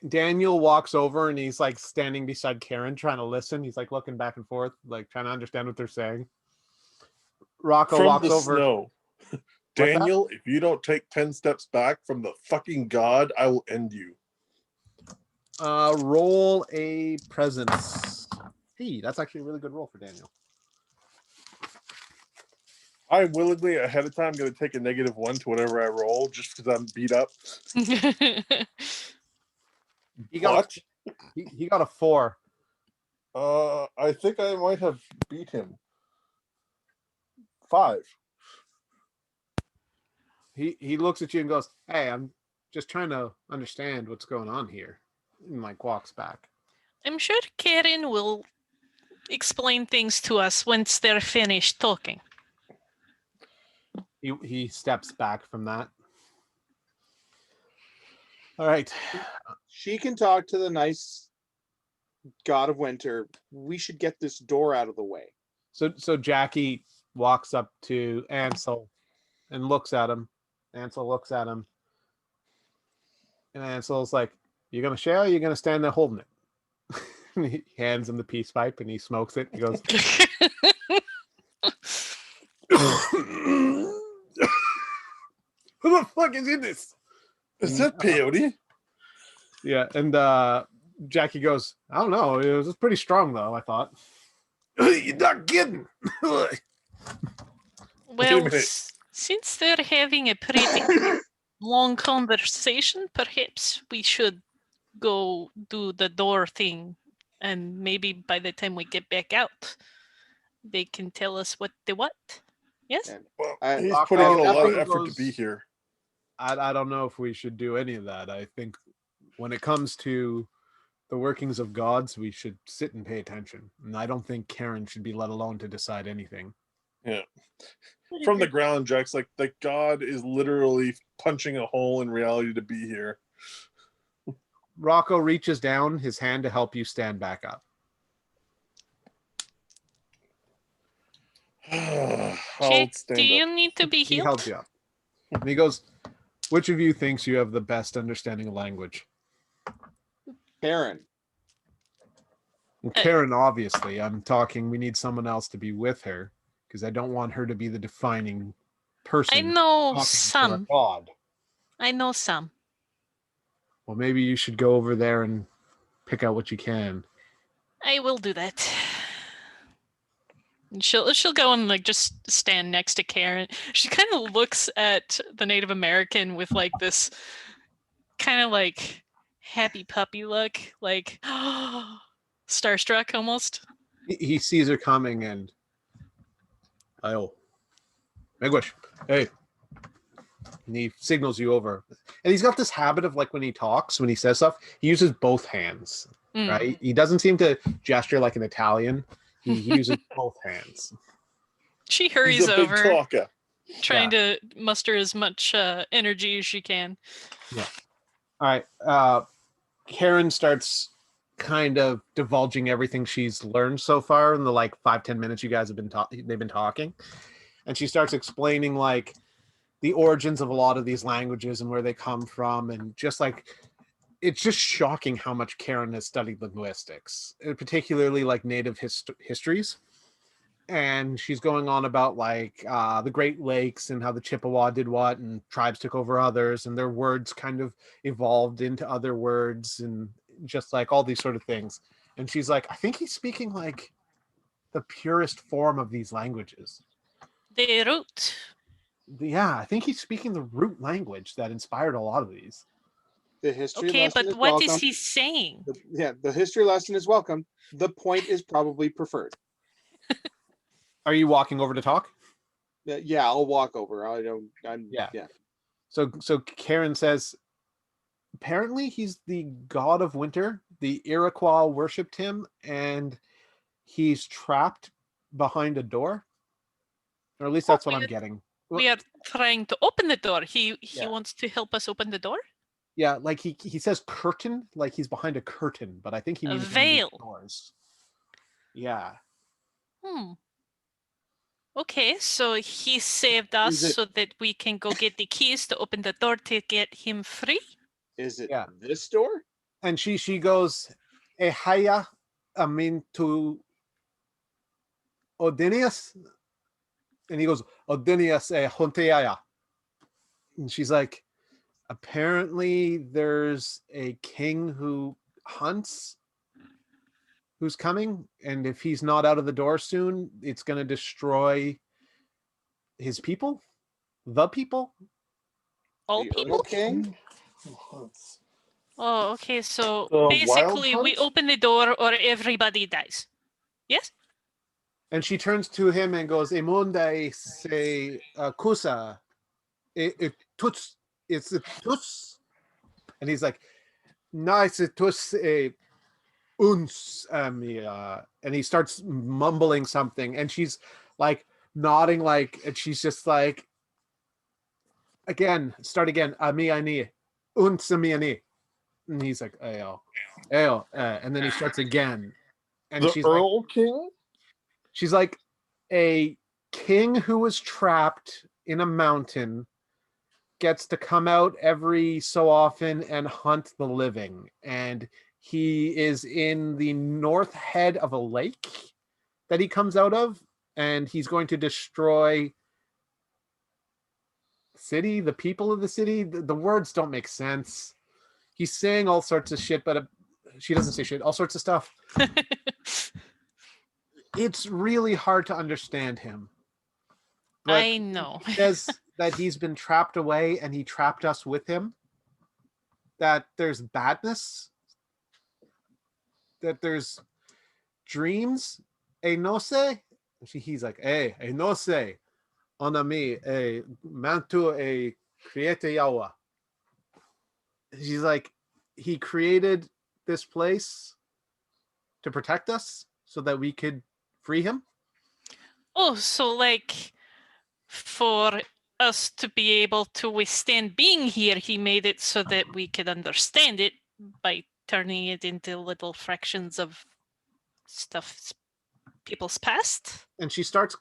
Daniel walks over and he's like standing beside Karen trying to listen. He's like looking back and forth, like trying to understand what they're saying. Rocco From walks the over. snow. that? Daniel, if you don't take 10 steps back from the fucking god, I will end you. Roll a presence. Hey, that's actually a really good roll for Daniel. I'm willingly ahead of time going to take a -1 to whatever I roll just because I'm beat up. He got he got a 4. I think I might have beat him. 5. He looks at you and goes, "Hey, I'm just trying to understand what's going on here," and like walks back. I'm sure Karen will explain things to us once they're finished talking. He steps back from that. All right. She can talk to the nice god of winter. We should get this door out of the way. So Jackie walks up to Ansel and looks at him. Ansel looks at him. And Ansel's like, "You gonna share or you gonna stand there holding it?" And he hands him the peace pipe and he smokes it. He goes, "Who the fuck is in this?" Is that peyote? Yeah, and Jackie goes, "I don't know. It was pretty strong though, I thought." You're not kidding. Well, minute. since they're having a pretty long conversation, perhaps we should go do the door thing, and maybe by the time we get back out, they can tell us what they want. Yes? And Well, I- he's Rocco putting in a lot of definitely effort to goes- be here. I don't know if we should do any of that. I think when it comes to the workings of gods, we should sit and pay attention. And I don't think Karen should be let alone to decide anything. Yeah. From the ground, Jack's like, the god is literally punching a hole in reality to be here. Rocco reaches down his hand to help you stand back up. I'll Jake, stand do you up. need to be He healed? held you up. And he goes, "Which of you thinks you have the best understanding of language?" Karen. Well, Karen, obviously. I'm talking, we need someone else to be with her because I don't want her to be the defining person. I know talking to our some. God. I know some. Well, maybe you should go over there and pick out what you can. I will do that. And she'll go and like just stand next to Karen. She kind of looks at the Native American with like this kind of like happy puppy look, like starstruck almost. He sees her coming and, "Oh, Megwish, hey." And he signals you over. And he's got this habit of like when he talks, when he says stuff, he uses both hands, Mm. right? He doesn't seem to gesture like an Italian. He uses both hands. She He's hurries a big over. talker. trying to muster as much energy as she can. All right. Karen starts kind of divulging everything she's learned so far in the like 5-10 minutes you guys have been they've been talking, and she starts explaining like the origins of a lot of these languages and where they come from, and just like it's just shocking how much Karen has studied linguistics, particularly like native histories. And she's going on about like the Great Lakes and how the Chippewa did what and tribes took over others and their words kind of evolved into other words and just like all these sort of things. And she's like, I think he's speaking like the purest form of these languages. The root. Yeah, I think he's speaking the root language that inspired a lot of these. The history Okay, lesson but is what welcome. is he saying? The history lesson is welcome. The point is probably preferred. Are you walking over to talk? Yeah, I'll walk over. Yeah. So Karen says, apparently he's the god of winter. The Iroquois worshipped him, and he's trapped behind a door. Or at least that's what I'm getting. We are trying to open the door. He Yeah. wants to help us open the door? Yeah, like he says curtain, like he's behind a curtain, but I think he A means one of these veil. doors. Yeah. Okay, so he saved us Is it- so that we can go get the keys to open the door to get him free? Is it Yeah. this door? And she goes, Ehaya amin to Odinius? And he goes, Odinius Honteaya. And she's like, apparently there's a king who hunts who's coming, and if he's not out of the door soon, it's going to destroy his people, the people. All The people? Earl King? Oh, okay, so The wild basically we hunt? open the door or everybody dies. Yes? And she turns to him and goes, Emunde se kusa, tuts, it's a tuts. And he's like, nice tuts uns, and he starts mumbling something, and she's like nodding, like, and she's just like, start again, ami ani, uns ami ani. And he's like, ayo, and then he starts again, and The she's like, Earl King? she's like a king who was trapped in a mountain gets to come out every so often and hunt the living, and he is in the north head of a lake that he comes out of, and he's going to destroy the city, the people of the city. The words don't make sense. He's saying all sorts of shit, but she doesn't say shit, all sorts of stuff. It's really hard to understand him. But I know. he says that he's been trapped away and he trapped us with him. That there's badness. That there's dreams. No sé. He's like, no sé. On a mi, mantu create yawa. She's like, he created this place to protect us so that we could free him. Oh, so like for us to be able to withstand being here, he made it so that we could understand it by turning it into little fractions of stuff people's past. And she starts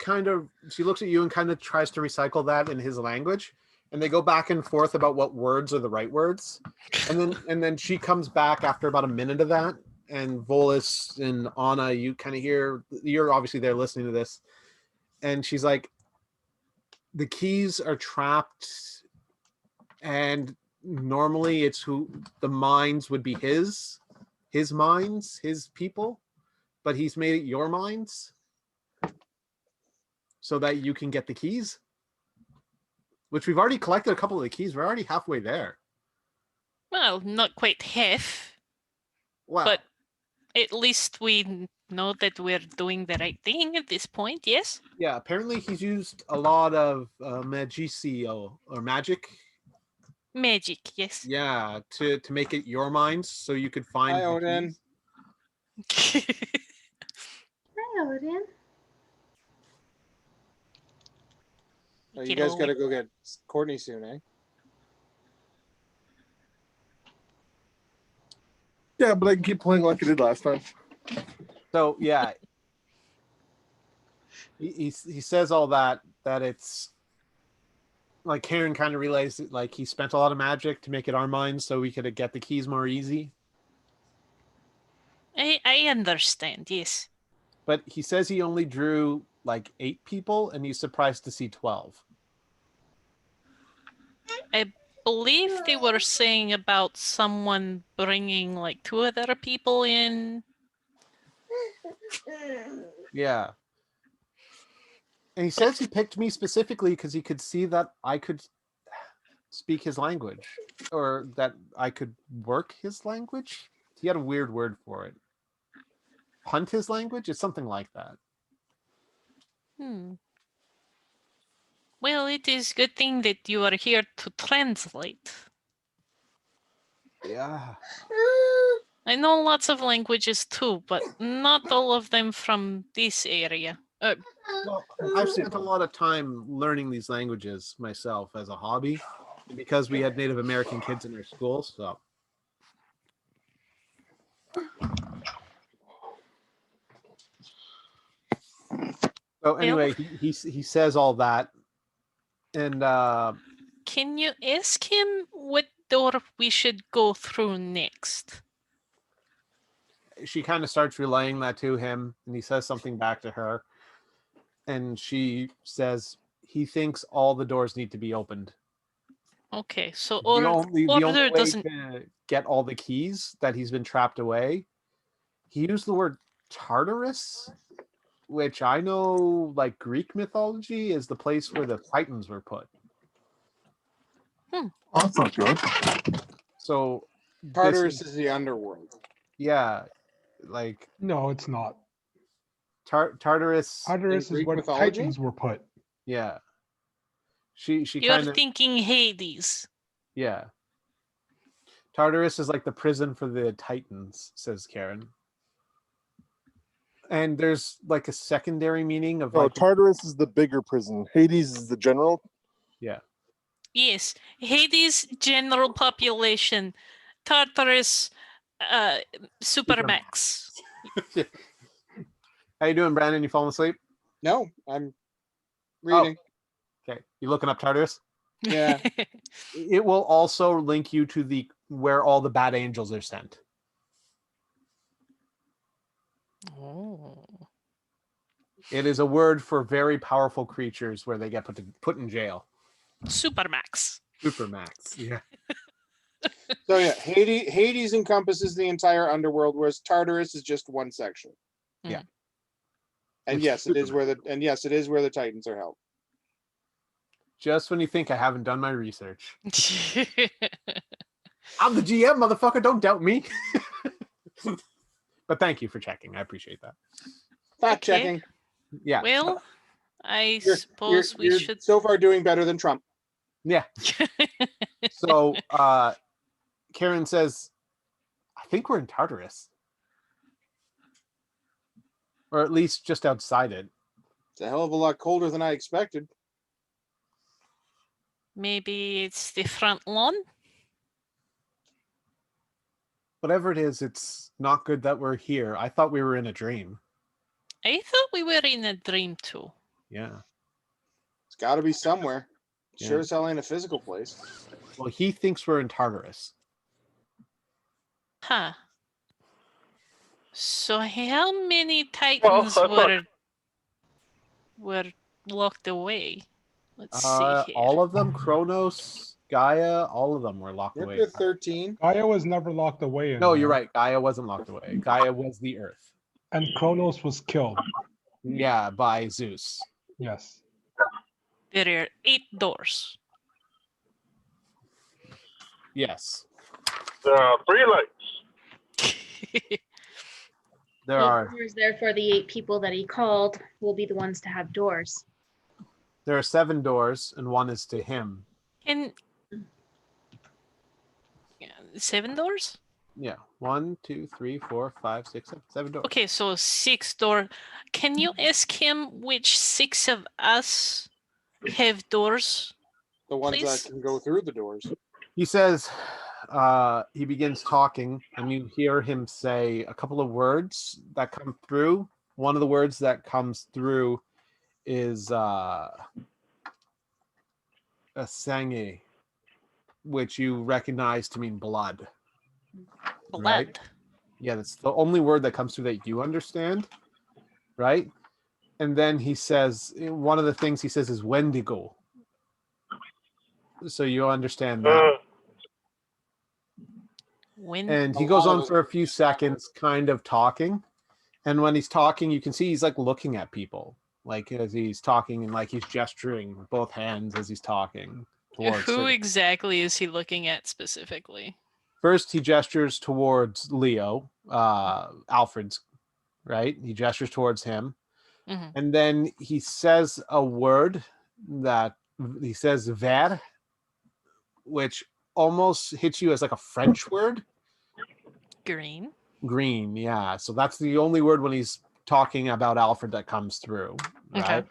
she looks at you and kind of tries to recycle that in his language. And they go back and forth about what words are the right words. And then she comes back after about a minute of that. And Volus and Anna, you kind of hear, you're obviously there listening to this. And she's like, the keys are trapped, and normally it's who the minds would be his minds, his people, but he's made it your minds so that you can get the keys, which we've already collected a couple of the keys. We're already halfway there. Well, not quite half, Wow. but at least we know that we're doing the right thing at this point, yes? Yeah, apparently he's used a lot of magicio, or magic. Magic, yes. Yeah, to make it your minds so you could find Hi, the Odin. keys. Hi, Odin. Oh, you guys Hello. gotta go get Courtney soon, eh? Yeah, but I can keep playing like I did last time. So yeah, he says all that it's like Karen kind of realized that, like, he spent a lot of magic to make it our minds so we could get the keys more easy. I understand, yes. But he says he only drew like 8 people, and he's surprised to see 12. I believe they were saying about someone bringing like 2 other people in. Yeah. And he says he picked me specifically because he could see that I could speak his language, or that I could work his language. He had a weird word for it. Hunt his language? It's something like that. Well, it is good thing that you are here to translate. Yeah. I know lots of languages too, but not all of them from this area. Well, I've spent a lot of time learning these languages myself as a hobby because we had Native American kids in our school. So anyway, he says all that, and can you ask him what door we should go through next? She kind of starts relaying that to him, and he says something back to her, and she says he thinks all the doors need to be opened. Okay, so the only way doesn't... to get all the keys that he's been trapped away, he used the word Tartarus, which I know, like Greek mythology, is the place where the Titans were put. Oh, that's not good. So Tartarus is the underworld. Yeah, like No, it's not. Tartarus. Tartarus is Greek where mythology? Titans were put. Yeah. She You're kind of thinking Hades. Yeah. Tartarus is like the prison for the Titans, says Karen. And there's like a secondary meaning of like Tartarus is the bigger prison. Hades is the general. Yeah. Yes, Hades general population, Tartarus supermax. How you doing, Brandon? You falling asleep? No, I'm reading. Okay. You looking up Tartarus? Yeah. It will also link you to the where all the bad angels are sent. Oh. It is a word for very powerful creatures where they get put in jail. Supermax. Supermax. Yeah. So yeah, Hades encompasses the entire underworld, whereas Tartarus is just one section. Yeah. And It's yes, it is where the Titans are held. Just when you think I haven't done my research. I'm the GM, motherfucker. Don't doubt me. But thank you for checking. I appreciate that. Fact checking. Yeah. Well, I suppose we you're should. so far doing better than Trump. Yeah. So Karen says, I think we're in Tartarus. Or at least just outside it. It's a hell of a lot colder than I expected. Maybe it's the front lawn? Whatever it is, it's not good that we're here. I thought we were in a dream. I thought we were in a dream too. Yeah. It's got to be somewhere. Yeah. Sure as hell ain't a physical place. Well, he thinks we're in Tartarus. Huh. So how many Titans were locked away? Let's see here. All of them, Kronos, Gaia, all of them were locked away. 13. Gaia was never locked away. No, you're right. Gaia wasn't locked away. Gaia was the Earth. And Kronos was killed. Yeah, by Zeus. Yes. There are 8 doors. Yes. There are 3 lights. There are. Doors, therefore, the 8 people that he called will be the ones to have doors. There are 7 doors, and one is to him. And 7 doors? Yeah. 1, 2, 3, 4, 5, 6, 7 doors. Okay, so 6 doors. Can you ask him which 6 of us have doors? The ones Please? that can go through the doors. He says, he begins talking, and you hear him say a couple of words that come through. One of the words that comes through is Asange, which you recognize to mean blood. Blood. Right? Yeah, that's the only word that comes through that you understand, right? And then he says, one of the things he says is Wendigo. So you understand that. And he goes on for a few seconds kind of talking. And when he's talking, you can see he's like looking at people, like as he's talking, and like he's gesturing with both hands as he's talking towards Who certain- exactly is he looking at specifically? First, he gestures towards Leo, Alfred's, right? He gestures towards him. Mhm. And then he says a word that he says ver, which almost hits you as like a French word. Green. Green, yeah. So that's the only word when he's talking about Alfred that comes through, right?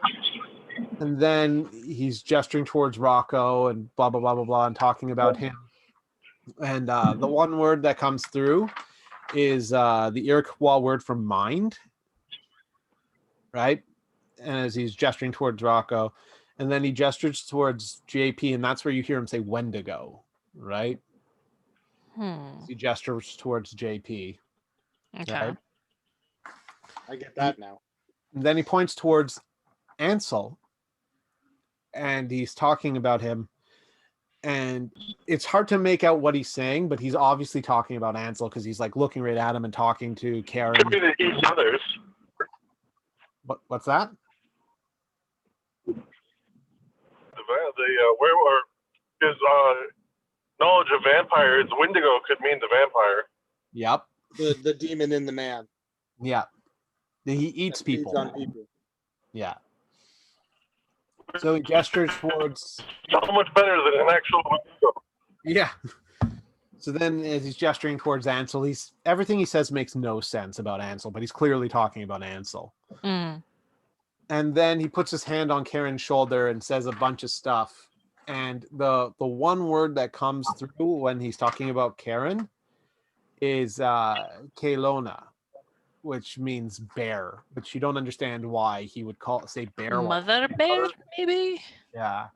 And then he's gesturing towards Rocco and blah, blah, blah, blah, blah, and talking about him. And the one word that comes through is the Iroquois word for mind, right? And as he's gesturing towards Rocco, and then he gestures towards JP, and that's where you hear him say Wendigo, right? He gestures towards JP. Okay. Right? I get that now. And then he points towards Ansel, and he's talking about him. And it's hard to make out what he's saying, but he's obviously talking about Ansel because he's like looking right at him and talking to Karen. Could be to each other's. What's that? His knowledge of vampires, Wendigo could mean the vampire. Yep. The demon in the man. Yeah. He eats that feeds people. on people. Yeah. So he gestures towards. So much better than an actual Wendigo. Yeah. So then, as he's gesturing towards Ansel, everything he says makes no sense about Ansel, but he's clearly talking about Ansel. Mm. And then he puts his hand on Karen's shoulder and says a bunch of stuff. And the one word that comes through when he's talking about Karen is Kelowna, which means bear, but you don't understand why he would say bear. Mother bear, maybe? Yeah.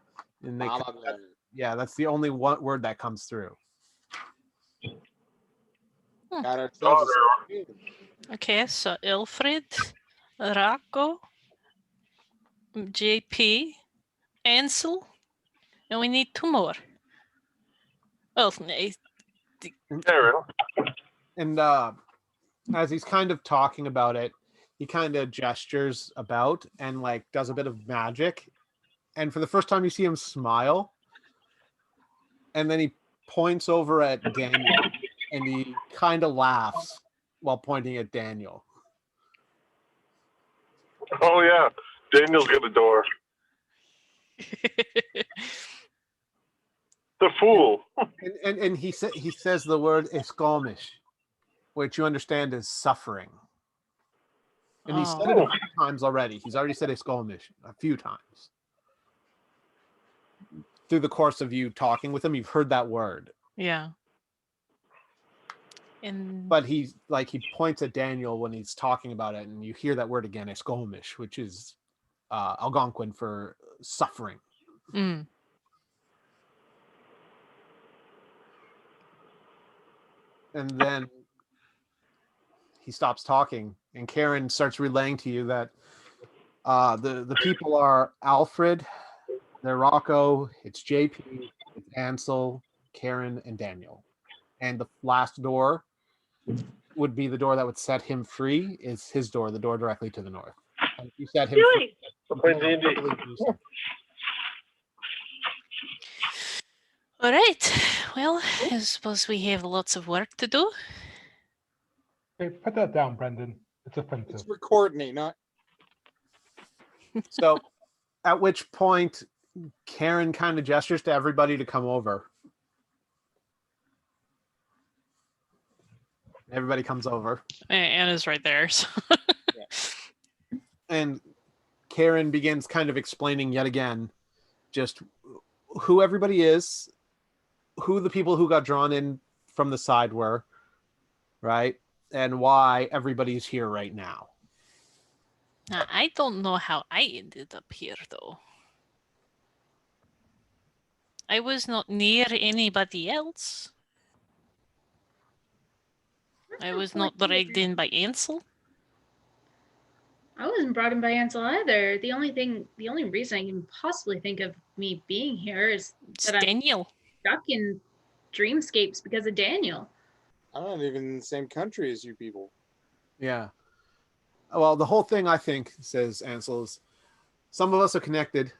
And Mama bear. yeah, that's the only one word that comes through. Got ourselves a Okay, so Alfred, Rocco, JP, Ansel, and we need two more. Oh, Karen. And as he's kind of talking about it, he kind of gestures about and like does a bit of magic. And for the first time, you see him smile. And then he points over at Daniel and he kind of laughs while pointing at Daniel. Oh, yeah. Daniel's got a door. The fool. And he says the word Escomish, which you understand is suffering. And he said it a few times already. He's already said Escomish a few times. Through the course of you talking with him, you've heard that word. Yeah. But he points at Daniel when he's talking about it, and you hear that word again, Escomish, which is Algonquin for suffering. Mm. And then he stops talking, and Karen starts relaying to you that the people are Alfred, they're Rocco, it's JP, it's Ansel, Karen, and Daniel. And the last door would be the door that would set him free, is his door, the door directly to the north. And if you set him free, All right. Well, I suppose we have lots of work to do. Hey, put that down, Brendan. It's offensive. It's for Courtney, not. So at which point Karen kind of gestures to everybody to come over. Everybody comes over. Anna's right there. So. And Karen begins kind of explaining yet again just who everybody is, who the people who got drawn in from the side were, right? And why everybody's here right now. I don't know how I ended up here, though. I was not near anybody else. I was not dragged in by Ansel. I wasn't brought in by Ansel either. The only reason I can possibly think of me being here is It's that I'm Daniel. stuck in dreamscapes because of Daniel. I'm not even in the same country as you people. Yeah. Well, the whole thing, I think, says Ansel, is some of us are connected.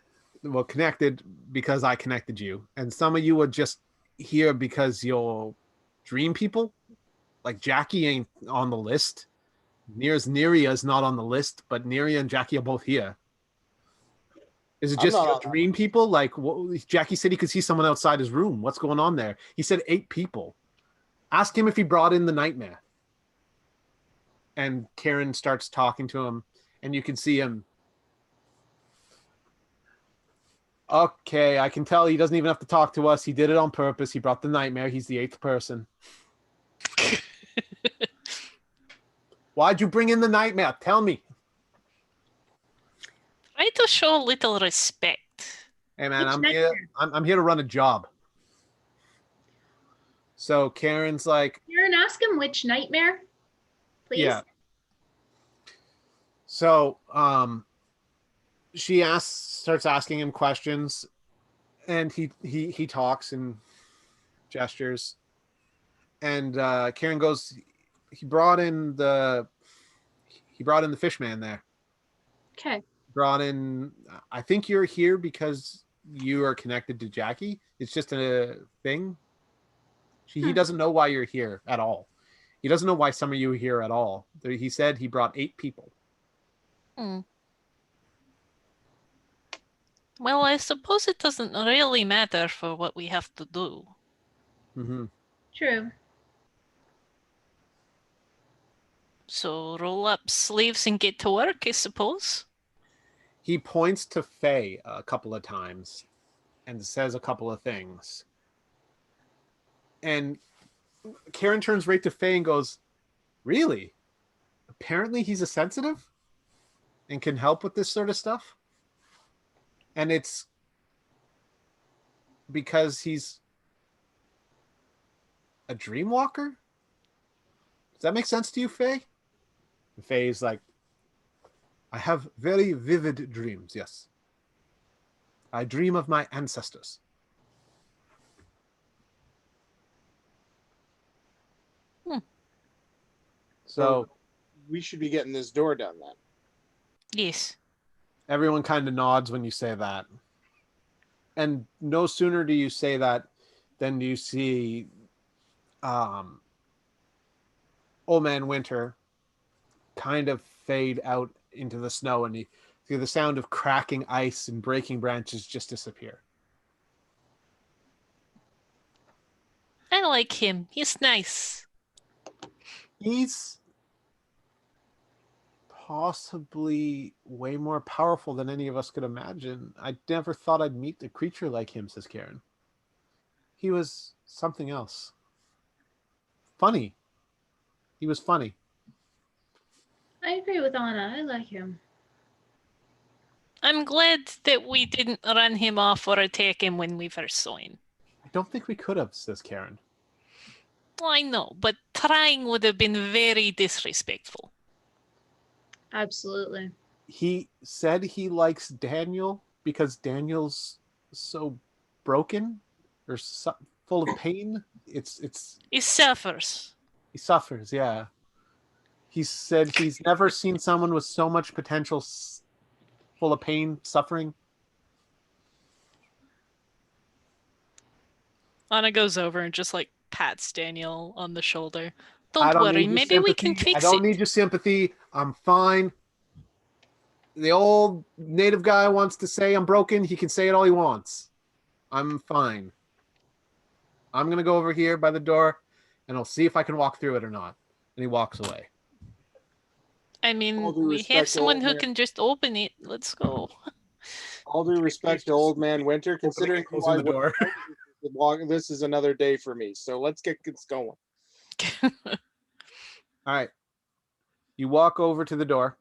Well, connected because I connected you. And some of you are just here because you're dream people. Like Jackie ain't on the list. Neria's not on the list, but Neria and Jackie are both here. Is it I'm just not your on that dream people? Like Jackie said he could see someone outside his room. What's going on there? He said 8 people. Ask him if he brought in the nightmare. And Karen starts talking to him, and you can see him. Okay, I can tell he doesn't even have to talk to us. He did it on purpose. He brought the nightmare. He's the 8th person. Why'd you bring in the nightmare? Tell me. Try to show a little respect. Hey man, Which I'm nightmare? here. I'm here to run a job. So Karen's like, Karen, ask him which nightmare, please. yeah. So she starts asking him questions, and he talks and gestures, and Karen goes, he brought in the fish man there. Okay. Brought in, I think you're here because you are connected to Jackie. It's just a thing. He doesn't know why you're here at all. He doesn't know why some of you are here at all. He said he brought 8 people. Well, I suppose it doesn't really matter for what we have to do. Mm-hmm. True. So roll up sleeves and get to work, I suppose. He points to Faye a couple of times and says a couple of things. And Karen turns right to Faye and goes, really? Apparently he's a sensitive and can help with this sort of stuff? And it's because he's a dream walker? Does that make sense to you, Faye? And Faye's like, I have very vivid dreams, yes. I dream of my ancestors. So we should be getting this door done then. Yes. Everyone kind of nods when you say that. And no sooner do you say that than you see Old Man Winter kind of fade out into the snow, and you hear the sound of cracking ice and breaking branches just disappear. I like him. He's nice. He's possibly way more powerful than any of us could imagine. I never thought I'd meet a creature like him, says Karen. He was something else. Funny. He was funny. I agree with Anna. I like him. I'm glad that we didn't run him off or attack him when we first saw him. I don't think we could have, says Karen. Well, I know, but trying would have been very disrespectful. Absolutely. He said he likes Daniel because Daniel's so broken or full of pain. He suffers. He suffers, yeah. He said he's never seen someone with so much potential, full of pain, suffering. Anna goes over and just like pats Daniel on the shoulder. I Don't need worry, your maybe we sympathy. can fix it. I don't need your sympathy. I'm fine. The old native guy wants to say I'm broken. He can say it all he wants. I'm fine. I'm going to go over here by the door, and I'll see if I can walk through it or not. And he walks away. I mean, All due we respect, have someone old who man. can just open it. Let's go. All due respect to Old Man Winter, considering who closing I the door. this is another day for me. So let's get this going. All right. You walk over to the door.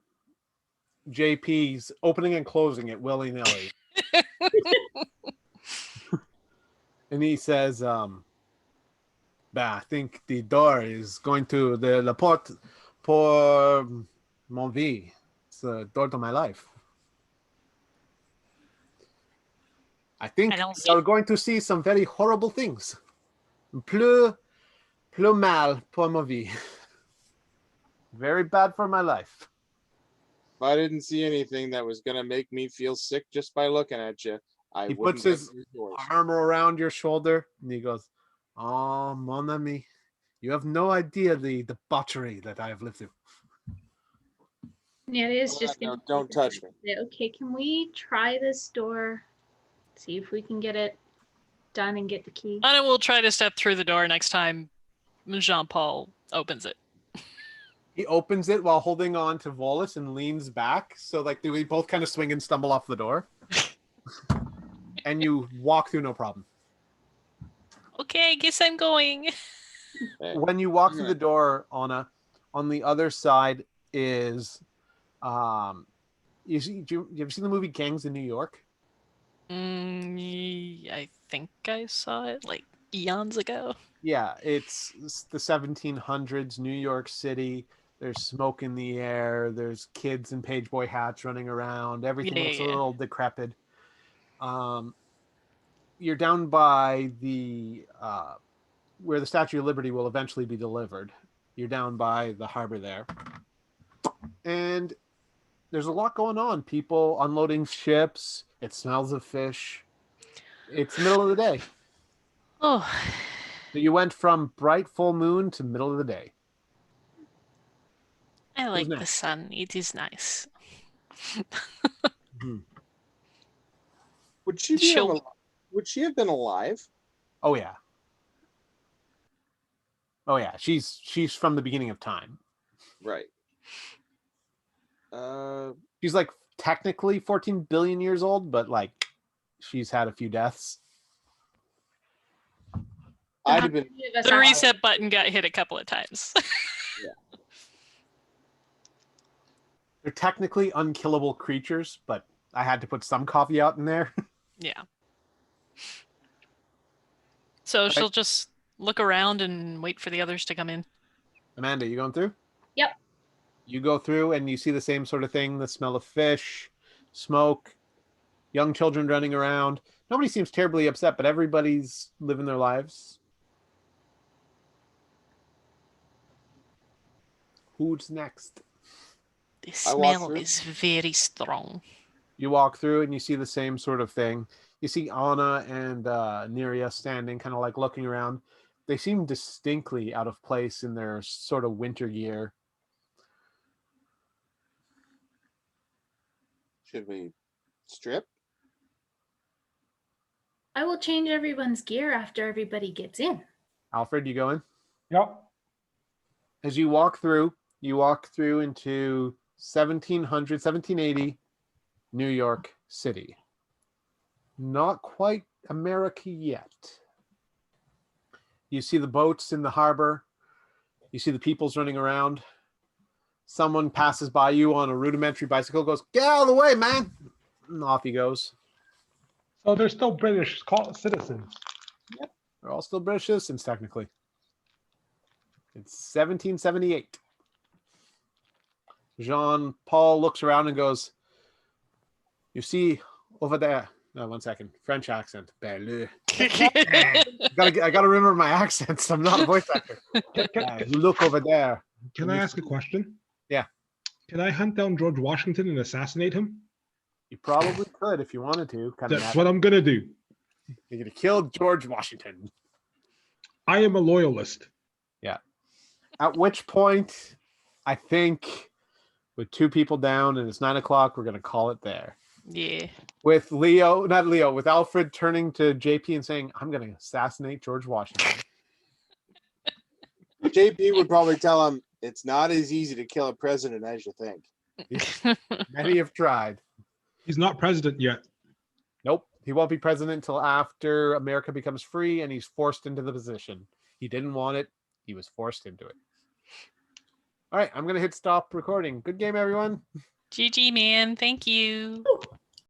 JP's opening and closing it willy-nilly. And he says, I think the door is going to the porte pour mon vie. It's the door to my life. I think I don't we see- are going to see some very horrible things. Plus mal pour ma vie. Very bad for my life. If I didn't see anything that was gonna make me feel sick just by looking at you, I He wouldn't puts his get these doors. arm around your shoulder and he goes, "Oh, mon ami, you have no idea the debauchery that I have lived through." Yeah, it is Oh, just. no, don't touch me. Okay, can we try this door? See if we can get it done and get the key. And we'll try to step through the door next time Jean-Paul opens it. He opens it while holding on to Volus and leans back. So like we both kind of swing and stumble off the door. And you walk through no problem. Okay, I guess I'm going. Hey, When you walk through Yeah. the door, Anna, on the other side is you ever seen the movie Gangs in New York? I think I saw it like eons ago. Yeah, it's the 1700s, New York City. There's smoke in the air. There's kids in pageboy hats running around. Everything looks a Yeah. little decrepit. You're down by the where the Statue of Liberty will eventually be delivered. You're down by the harbor there, and there's a lot going on. People unloading ships. It smells of fish. It's the middle of the day. Oh, So you went from bright full moon to middle of the day. I like the next? sun. It is nice. Would she be She'll- alive? Would she have been alive? Oh yeah. Oh yeah. She's from the beginning of time. Right. She's like technically 14 billion years old, but like she's had a few deaths. I'd have been. The reset button got hit a couple of times. They're technically unkillable creatures, but I had to put some caveat in there. Yeah. So she'll just look around and wait for the others to come in. Amanda, you going through? Yep. You go through and you see the same sort of thing, the smell of fish, smoke, young children running around. Nobody seems terribly upset, but everybody's living their lives. Who's next? The I walk smell through. is very strong. You walk through and you see the same sort of thing. You see Anna and Neria standing, kind of like looking around. They seem distinctly out of place in their sort of winter gear. Should we strip? I will change everyone's gear after everybody gets in. Alfred, you go in? Yep. As you walk through into 1780 New York City. Not quite America yet. You see the boats in the harbor. You see the peoples running around. Someone passes by you on a rudimentary bicycle, goes, "Get out of the way, man!" And off he goes. So they're still British citizens. They're all still British citizens, technically. It's 1778. Jean-Paul looks around and goes, "You see over there." No, 1 second. French accent. Belle. I gotta remember my accents. I'm not a voice actor. You look over there. Can I ask a question? Yeah. Can I hunt down George Washington and assassinate him? You probably could if you wanted to. That's what I'm gonna do. You're gonna kill George Washington. I am a loyalist. At which point, I think with 2 people down and it's 9 o'clock, we're gonna call it there. Yeah. With with Alfred turning to JP and saying, "I'm gonna assassinate George Washington." JP would probably tell him it's not as easy to kill a president as you think. Many have tried. He's not president yet. He won't be president until after America becomes free and he's forced into the position. He didn't want it. He was forced into it. All right, I'm going to hit stop recording. Good game, everyone. GG, man. Thank you. Ooh.